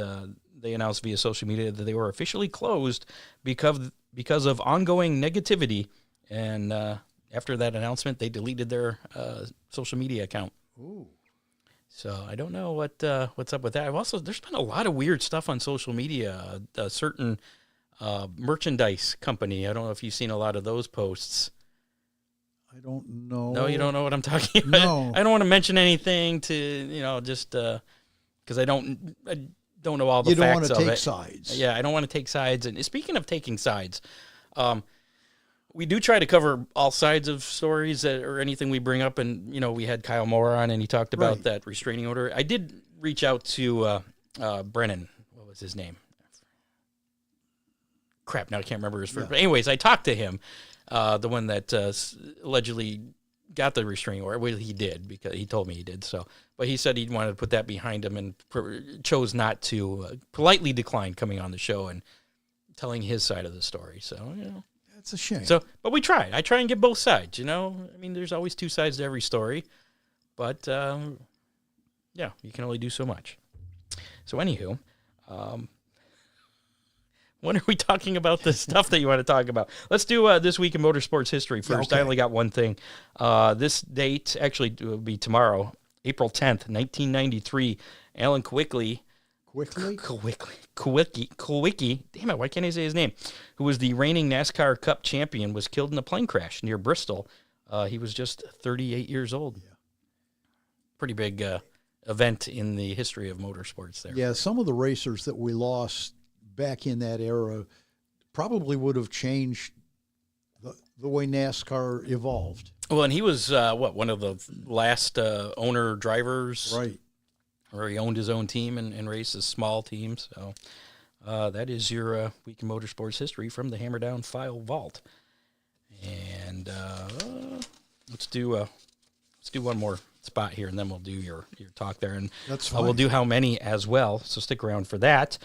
they announced via social media that they were officially closed because of ongoing negativity. And after that announcement, they deleted their social media account. Ooh. So I don't know what's up with that. There's been a lot of weird stuff on social media. A certain merchandise company, I don't know if you've seen a lot of those posts. I don't know. No, you don't know what I'm talking about? No. I don't want to mention anything to, just because I don't know all the facts of it. You don't want to take sides. Yeah, I don't want to take sides. And speaking of taking sides, we do try to cover all sides of stories or anything we bring up. And, we had Kyle Moore on, and he talked about that restraining order. I did reach out to Brennan. What was his name? Crap, now I can't remember his first. But anyways, I talked to him, the one that allegedly got the restraining order. Well, he did, because he told me he did. So, but he said he wanted to put that behind him and chose not to, politely decline coming on the show and telling his side of the story. So, It's a shame. So, but we try. I try and get both sides, I mean, there's always two sides to every story. But, you can only do so much. So, anywho, when are we talking about the stuff that you want to talk about? Let's do This Week in Motorsports History first. I only got one thing. This date, actually, will be tomorrow, April 10th, 1993. Alan Kwiecki, damn it, why can't I say his name? Who was the reigning NASCAR Cup champion, was killed in a plane crash near Bristol. He was just 38 years old. Yeah. Pretty big event in the history of motorsports there. Yeah, some of the racers that we lost back in that era probably would have changed the way NASCAR evolved. Well, and he was, one of the last owner drivers. Right. Where he owned his own team and raced a small team. So that is your Week in Motorsports History from the Hammer Down File Vault. And let's do one more spot here, and then we'll do your talk there. And that's fine. We'll do how many as well, so stick around for that.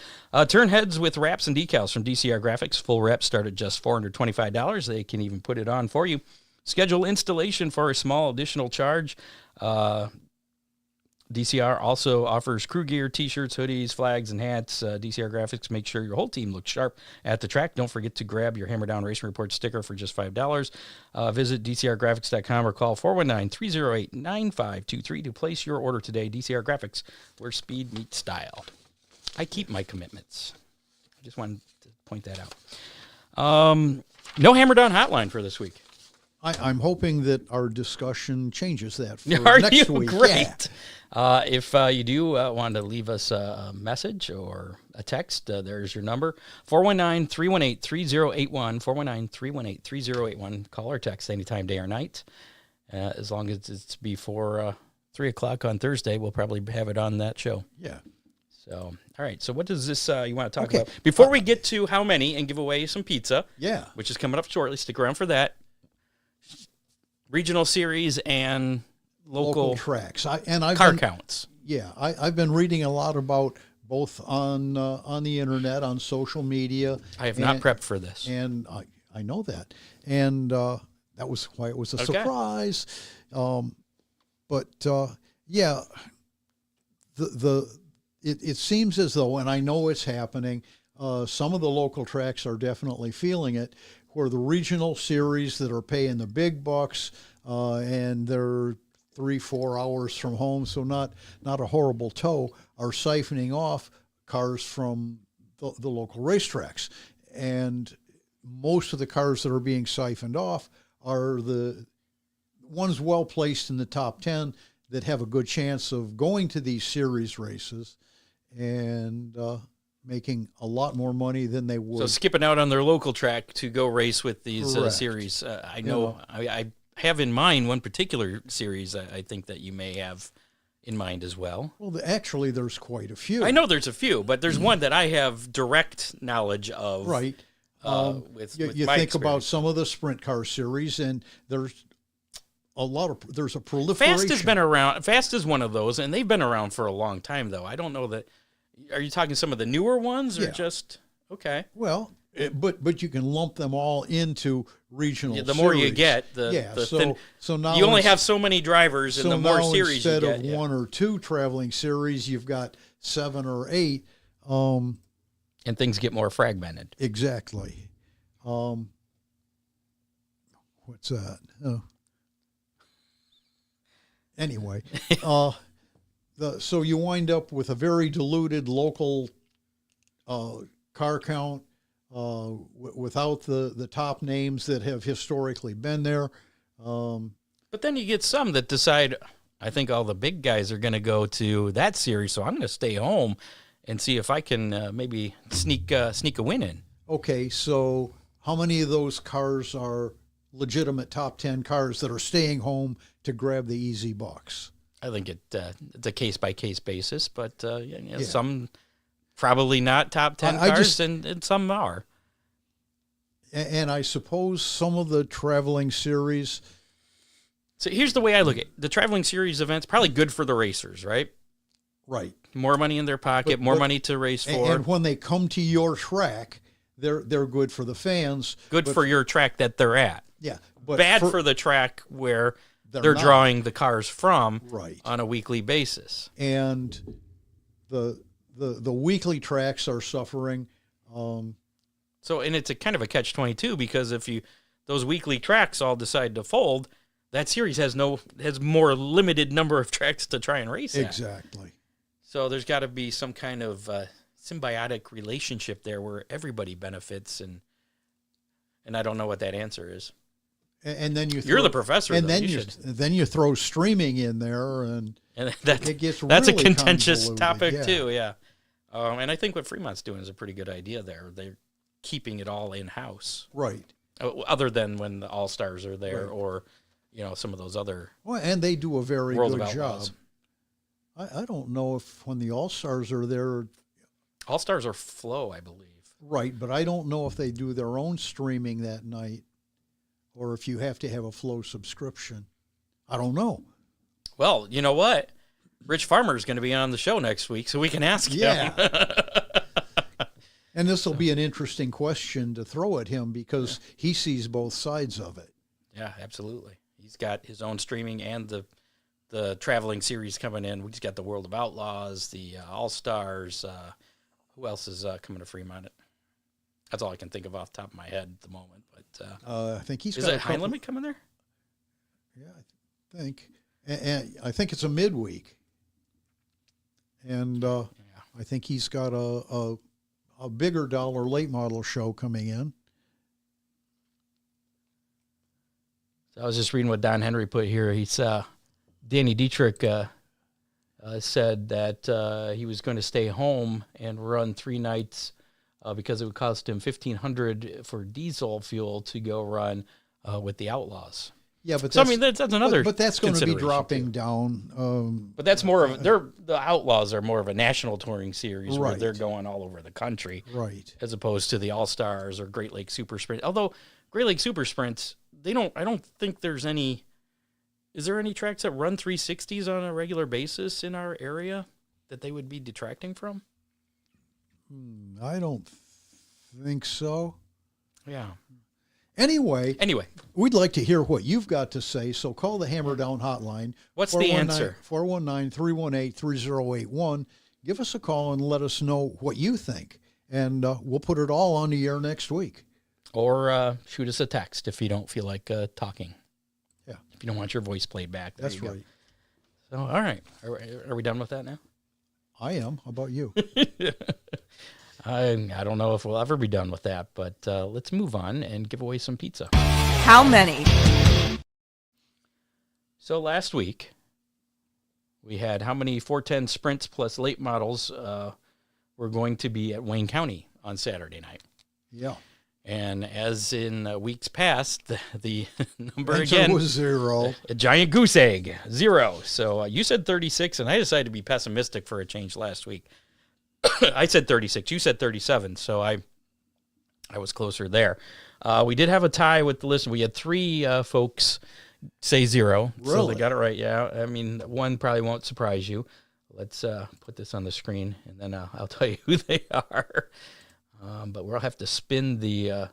Turn heads with wraps and decals from DCR Graphics. Full wraps start at just $425. They can even put it on for you. Schedule installation for a small additional charge. DCR also offers crew gear, T-shirts, hoodies, flags, and hats. DCR Graphics make sure your whole team looks sharp at the track. Don't forget to grab your Hammer Down Racing Report sticker for just $5. Visit DCRgraphics.com or call 419-308-9523 to place your order today. DCR Graphics, where speed meets style. I keep my commitments. I just wanted to point that out. No Hammer Down hotline for this week. I'm hoping that our discussion changes that for Are next you? week. Great. Yeah. If you do want to leave us a message or a text, there's your number, 419-318-3081, 419-318-3081. Call or text anytime, day or night. As long as it's before 3 o'clock on Thursday, we'll probably have it on that show. Yeah. So, all right. So what does this you want to talk about? Before we get to how many and give away some pizza, which is coming up shortly, stick around for that. Regional series and local tracks. Car counts. Yeah, I've been reading a lot about both on the internet, on social media. I have not prepped for this, and I know that, and that was why it was a surprise. But yeah, it seems as though, and I know it's happening. Some of the local tracks are definitely feeling it, where the regional series that are paying the big bucks, and they're 3-4 hours from home, so not a horrible tow, are siphoning off cars from the local racetracks. And most of the cars that are being siphoned off are the ones well placed in the top 10 that have a good chance of going to these series races and making a lot more money than they would. So skipping out on their local track to go race with these series. I know, I have in mind one particular series I think that you may have in mind as well. Well, actually, there's quite a few. I know there's a few, but there's one that I have direct knowledge of. Right. With you my think experience. about some of the sprint car series, and there's a proliferation. Fast has been around. Fast is one of those, and they've been around for a long time, though. I don't know that. Are you talking some of the newer ones, or just okay? Well, but you can lump them all into regional. The more you series. get, so now you only have so many drivers, and the more series you get. Instead of 1 or 2 traveling series, you've got 7 or 8. And things get more fragmented. Exactly. What's that? Oh. Anyway, so you wind up with a very diluted local car count without the top names that have historically been there. But then you get some that decide, I think all the big guys are going to go to that series, so I'm going to stay home and see if I can maybe sneak a win in. Okay, so how many of those cars are legitimate top 10 cars that are staying home to grab the easy bucks? I think it's a case-by-case basis, but some probably not top 10 cars, and some are. And I suppose some of the traveling series... So here's the way I look at it. The traveling series events, probably good for the racers, right? Right. More money in their pocket, more money to race for. And when they come to your track, they're good for the fans. Good for your track that they're at. Yeah. But bad for the track where they're drawing the cars from on a weekly basis. And the weekly tracks are suffering. So, and it's a kind of a catch-22, because if those weekly tracks all decide to fold, that series has more limited number of tracks to try and race at. Exactly. So there's got to be some kind of symbiotic relationship there where everybody benefits, and I don't know what that answer is. And then you're the professor, and though. then you throw streaming in there, and it gets that's really a contentious convoluted. topic too. Yeah, and I think what Fremont's doing is a pretty good idea there. They're keeping it all in house, right? Other than when the All Stars are there, or some of those other. Well, and they do a very World good of job. Outlaws. I don't know if when the All Stars are there. All Stars are Flow, I believe. Right, but I don't know if they do their own streaming that night, or if you have to have a Flow subscription. I don't know. Well, you know what? Rich Farmer is going to be on the show next week, so we can ask him. And this will be an interesting question to throw at him, because he sees both sides of it. Yeah, absolutely. He's got his own streaming and the the traveling series coming in. We just got the World of Outlaws, the All-Stars. Who else is coming to Fremont? That's all I can think of off the top of my head at the moment. But I think he's is got it High Limit coming there? Yeah, I think. And I think it's a midweek. And I think he's got a bigger dollar late model show coming in. So I was just reading what Don Henry put here. He's Danny Dietrich said that he was going to stay home and run 3 nights because it would cost him $1,500 for diesel fuel to go run with the Outlaws. Yeah, but so I mean that's another. But that's going to be dropping too. down. But that's more of the Outlaws are more of a national touring series where they're going all over the country, right? As opposed to the All Stars or Great Lakes Super Sprint. Although Great Lakes Super Sprints, I don't think there's any. Is there any tracks that run 360s on a regular basis in our area that they would be detracting from? I don't think so. Yeah. Anyway, we'd like to hear what you've got to say, so call the Hammer Down hotline. What's the answer? 419-318-3081. Give us a call and let us know what you think, and we'll put it all on the air next week. Or shoot us a text if you don't feel like talking. Yeah. If you don't want your voice played back. That's right. So, all right. Are we done with that now? I am. How about you? I don't know if we'll ever be done with that, but let's move on and give away some pizza. How many? So last week, we had how many 410 sprints plus late models were going to be at Wayne County on Saturday night. Yeah. And as in weeks past, the number answer again was 0. A giant goose egg, 0. So you said 36, and I decided to be pessimistic for a change last week. I said 36. You said 37, so I was closer there. We did have a tie with the list. We had 3 folks say 0. Really? So they got it right, yeah. I mean, one probably won't surprise you. Let's put this on the screen, and then I'll tell you who they are. But we'll have to spin the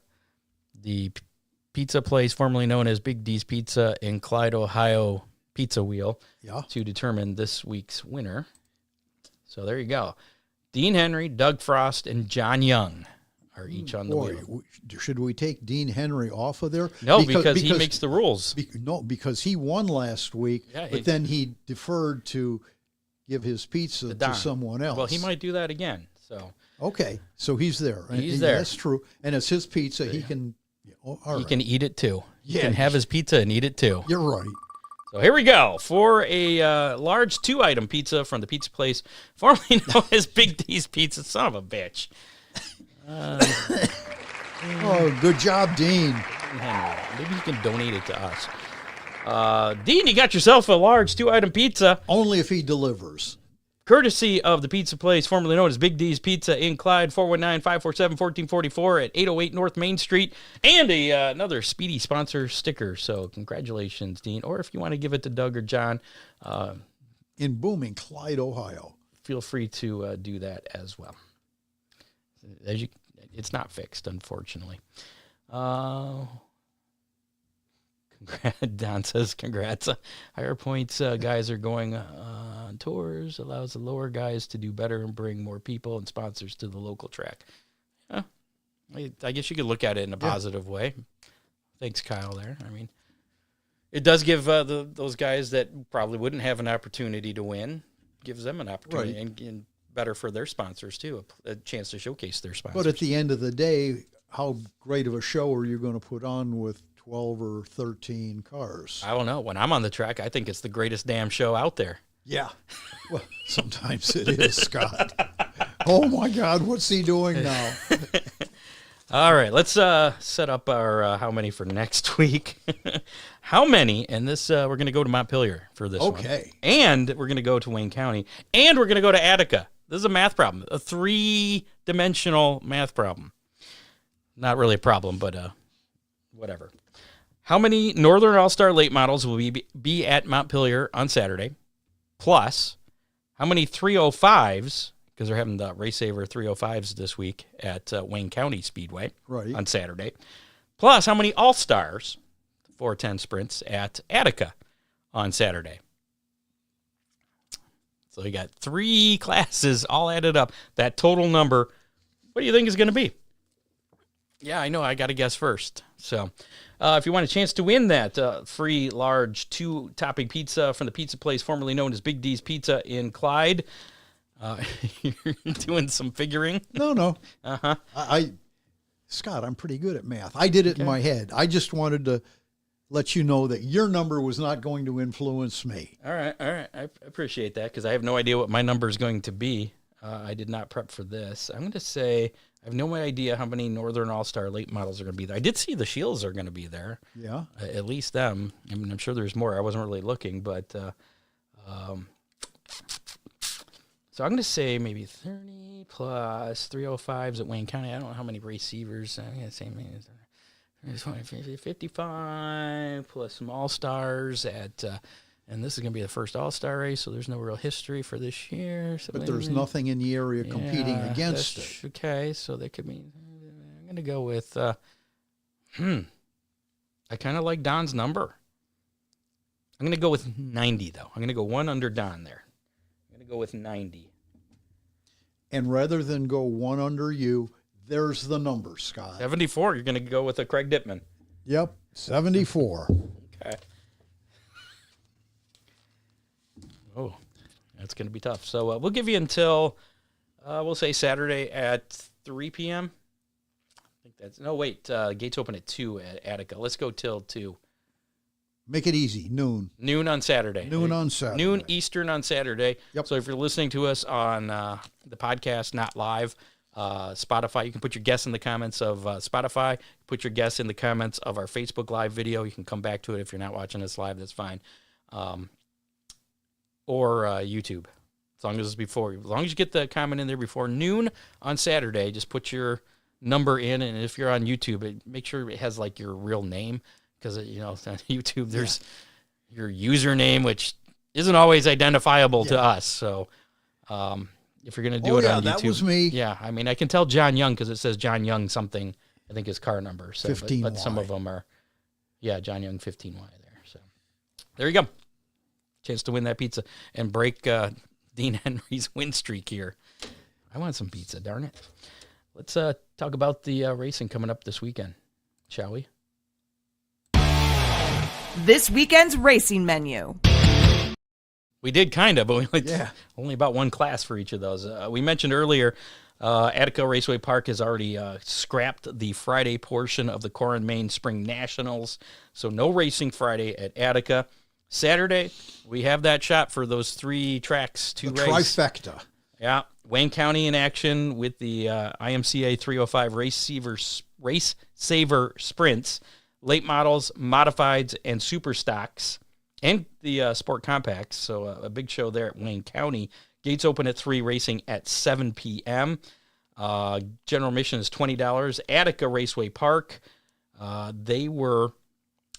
pizza place formerly known as Big D's Pizza in Clyde, Ohio pizza wheel to determine this week's winner. So there you go. Dean Henry, Doug Frost, and John Young are each on the wheel. Should we take Dean Henry off of there? No, because he makes the rules. Because he won last week, but then he deferred to give his pizza to someone else. Well, he might do that again. So okay, so he's there. He's there. That's true, and it's his pizza. He can. He can eat it too. Yeah, he can have his pizza and eat it too. You're right. So here we go for a large 2-item pizza from the pizza place formerly known as Big D's Pizza. Son of a bitch. Oh, good job, Dean. Henry. Maybe you can donate it to us. Dean, you got yourself a large 2-item pizza. Only if he delivers. Courtesy of the pizza place formerly known as Big D's Pizza in Clyde, 419-547-1444 at 808 North Main Street, and another Speedy sponsor sticker. So congratulations, Dean. Or if you want to give it to Doug or John. In booming Clyde, Ohio. Feel free to do that as well. It's not fixed, unfortunately. Don says, congrats. Higher points guys are going on tours, allows the lower guys to do better and bring more people and sponsors to the local track. I guess you could look at it in a positive way. Thanks, Kyle, there. I mean, it does give those guys that probably wouldn't have an opportunity to win, gives them an opportunity and better for their sponsors, too, a chance to showcase their sponsors. But at the end of the day, how great of a show are you going to put on with 12 or 13 cars? I don't know. When I'm on the track, I think it's the greatest damn show out there. Yeah. Well, sometimes it is, Scott. Oh, my God, what's he doing now? All right, let's set up our how many for next week. How many, and this we're going to go to Montpelier for this one. Okay. And we're going to go to Wayne County, and we're going to go to Attica. This is a math problem, a 3-dimensional math problem. Not really a problem, but whatever. How many Northern All-Star late models will be at Montpelier on Saturday? Plus, how many 305s, because they're having the Race Saver 305s this week at Wayne County Speedway on Saturday. Plus, how many All-Stars, 410 sprints, at Attica on Saturday? So you got 3 classes all added up. That total number, what do you think is going to be? Yeah, I know. I got to guess first. So if you want a chance to win that free large 2-topping pizza from the pizza place formerly known as Big D's Pizza in Clyde, you're doing some figuring. No. Uh-huh. Scott, I'm pretty good at math. I did it in my head. I just wanted to let you know that your number was not going to influence me. All right. I appreciate that because I have no idea what my number is going to be. I did not prep for this. I'm going to say I have no idea how many Northern All-Star late models are going to be there. I did see the Shields are going to be there. Yeah. At least them. I mean, I'm sure there's more. I wasn't really looking, but so I'm going to say maybe 30 plus 305s at Wayne County. I don't know how many receivers. I'm going to say maybe 55 plus some All-Stars at and this is going to be the first All-Star race, so there's no real history for this year. So but there's nothing in the area competing against it. Okay, so they could be. I'm going to go with. I kind of like Don's number. I'm going to go with 90, though. I'm going to go one under Don there. I'm going to go with 90. And rather than go one under you, there's the number, Scott. 74. You're going to go with a Craig Dittman. Yep, 74. Okay. Oh, that's going to be tough. So we'll give you until, we'll say Saturday at 3 p.m. I think that's, no, wait, gates open at 2 at Attica. Let's go till 2. Make it easy, noon. Noon on Saturday. Noon on Saturday. Noon Eastern on Saturday. Yep. So if you're listening to us on the podcast, not live, Spotify, you can put your guess in the comments of Spotify. Put your guess in the comments of our Facebook Live video. You can come back to it if you're not watching us live. That's fine. Or YouTube, as long as you get the comment in there before noon on Saturday, just put your number in, and if you're on YouTube, make sure it has like your real name, because on YouTube there's your username, which isn't always identifiable to us. So if you're gonna do it on YouTube, that was me. Yeah, I mean I can tell John Young because it says John Young something. I think his car number. So, 15Y. but some of them are, John Young 15Y there. So there you go. Chance to win that pizza and break Dean Henry's win streak here. I want some pizza, darn it. Let's talk about the racing coming up this weekend, shall we? This weekend's racing menu. We did kind of, but only about one class for each of those. We mentioned earlier, Attica Raceway Park has already scrapped the Friday portion of the Core and Main Spring Nationals, so no racing Friday at Attica. Saturday, we have that shot for those 3 tracks to race. Trifecta. Yeah, Wayne County in action with the IMCA 305 Race Saver Sprints, late models, modifieds, and super stocks, and the Sport Compacts. So a big show there at Wayne County. Gates open at 3, racing at 7 p.m. General admission is $20. Attica Raceway Park, they were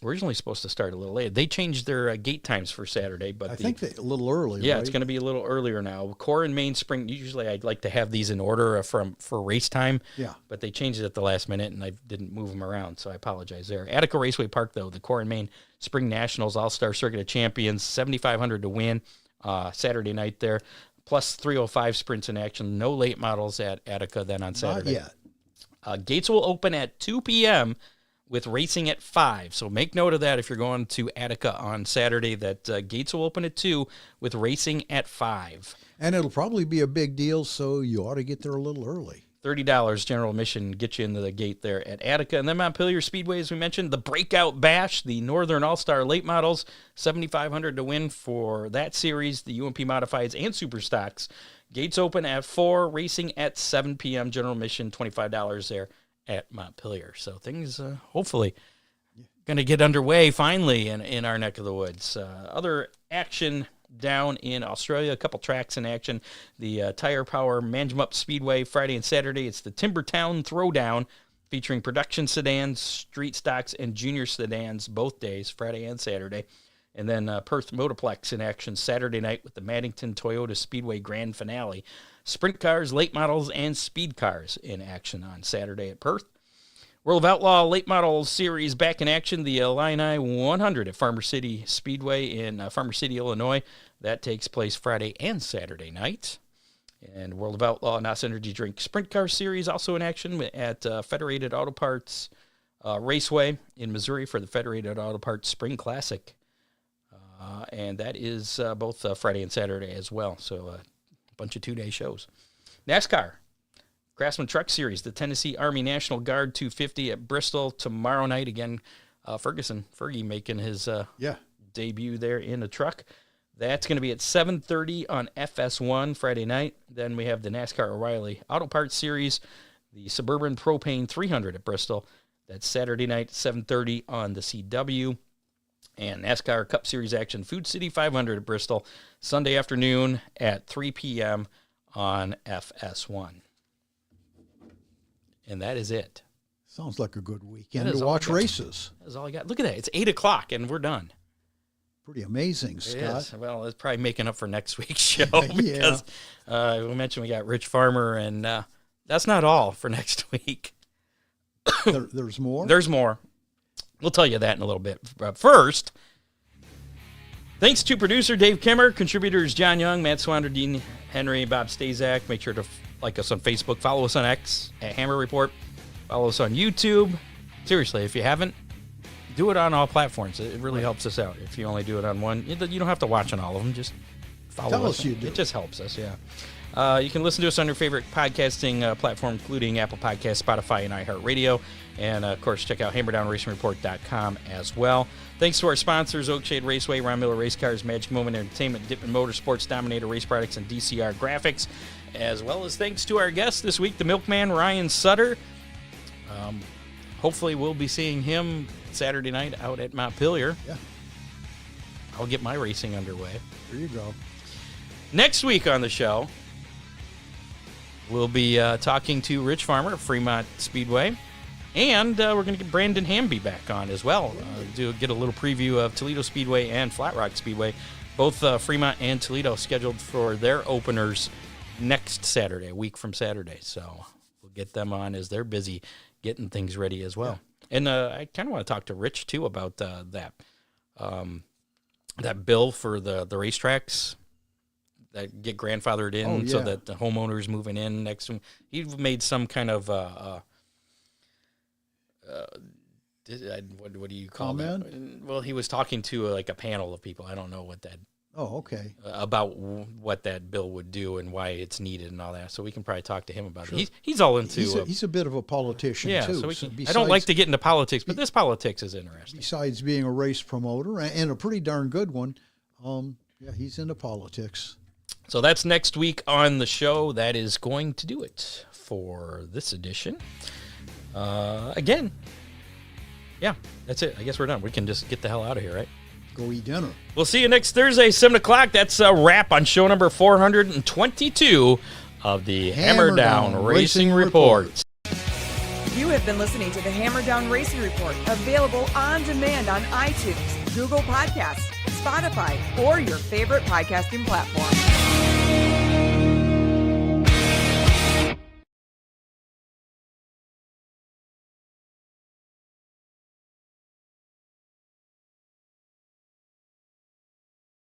originally supposed to start a little late. They changed their gate times for Saturday, but I think a little early. Yeah, right? It's going to be a little earlier now. Core and Main Spring. Usually, I'd like to have these in order for race time. Yeah, but they changed it at the last minute, and I didn't move them around, so I apologize there. Attica Raceway Park, though, the Core and Main Spring Nationals All-Star Circuit of Champions, $7,500 to win Saturday night there, plus 305 sprints in action. No late models at Attica then on Saturday. Not yet. Gates will open at 2 p.m. with racing at 5. So make note of that if you're going to Attica on Saturday, that gates will open at 2 with racing at 5. And it'll probably be a big deal, so you ought to get there a little early. $30 general admission get you into the gate there at Attica. And then Montpelier Speedway, as we mentioned, the Breakout Bash, the Northern All-Star Late Models, $7,500 to win for that series, the UMP Modifieds and Super Stocks. Gates open at 4, racing at 7 p.m. General admission, $25 there at Montpelier. So things hopefully going to get underway finally in our neck of the woods. Other action down in Australia, a couple tracks in action. The Tire Power Manjimup Speedway, Friday and Saturday. It's the Timbertown Throwdown, featuring production sedans, street stocks, and junior sedans both days, Friday and Saturday. And then Perth Motorplex in action Saturday night with the Maddington Toyota Speedway Grand Finale. Sprint cars, late models, and speed cars in action on Saturday at Perth. World of Outlaw Late Model Series back in action. The Illini 100 at Farmer City Speedway in Farmer City, Illinois. That takes place Friday and Saturday night. And World of Outlaw NOS Energy Drink Sprint Car Series also in action at Federated Auto Parts Raceway in Missouri for the Federated Auto Parts Spring Classic. And that is both Friday and Saturday as well. So a bunch of 2-day shows. NASCAR, Craftsman Truck Series, the Tennessee Army National Guard 250 at Bristol tomorrow night. Again, Fergie making his debut there in the truck. That's going to be at 7:30 on FS1 Friday night. Then we have the NASCAR O'Reilly Auto Parts Series, the Suburban Propane 300 at Bristol. That's Saturday night, 7:30 on the CW. And NASCAR Cup Series action, Food City 500 at Bristol, Sunday afternoon at 3 p.m. on FS1. And that is it. Sounds like a good weekend to watch races. That's all I got. Look at that. It's 8 o'clock, and we're done. Pretty amazing, Scott. It is. Well, it's probably making up for next week's show because we mentioned we got Rich Farmer, and that's not all for next week. There's more? There's more. We'll tell you that in a little bit. But first, thanks to producer Dave Kimmer, contributors John Young, Matt Swander, Dean Henry, Bob Stazak. Make sure to like us on Facebook. Follow us on X at Hammer Report. Follow us on YouTube. Seriously, if you haven't, do it on all platforms. It really helps us out. If you only do it on one, you don't have to watch on all of them. Just follow Tell us. us you do. It just helps us, yeah. You can listen to us on your favorite podcasting platform, including Apple Podcasts, Spotify, and iHeartRadio. And, of course, check out HammerdownRacingReport.com as well. Thanks to our sponsors, Oakshade Raceway, Ron Miller Race Cars, Magic Moment Entertainment, Dippin' Motorsports, Dominator Race Products, and DCR Graphics, as well as thanks to our guest this week, the Milkman, Ryan Sutter. Hopefully we'll be seeing him Saturday night out at Montpelier. Yeah. I'll get my racing underway. There you go. Next week on the show, we'll be talking to Rich Farmer of Fremont Speedway, and we're going to get Brandon Hamby back on as well. Get a little preview of Toledo Speedway and Flat Rock Speedway. Both Fremont and Toledo scheduled for their openers next Saturday, a week from Saturday. So we'll get them on as they're busy getting things ready as well. Yeah. And I kind of want to talk to Rich, too, about that bill for the racetracks that get grandfathered in so that the homeowners moving in next to him. He made some kind of, what do you call comment? That? Well, he was talking to a panel of people. I don't know what that. Oh, okay. About what that bill would do and why it's needed and all that. So we can probably talk to him about it. He's all into. He's a bit of a politician too. So I don't like to get into politics, but this politics is interesting. Besides being a race promoter and a pretty darn good one, he's into politics. So that's next week on the show. That is going to do it for this edition. Again, that's it. I guess we're done. We can just get the hell out of here, right? Go eat dinner. We'll see you next Thursday, 7 o'clock. That's a wrap on show number 422 of the Hammer Down Racing Report. You have been listening to the Hammer Down Racing Report, available on demand on iTunes, Google Podcasts, Spotify, or your favorite podcasting platform.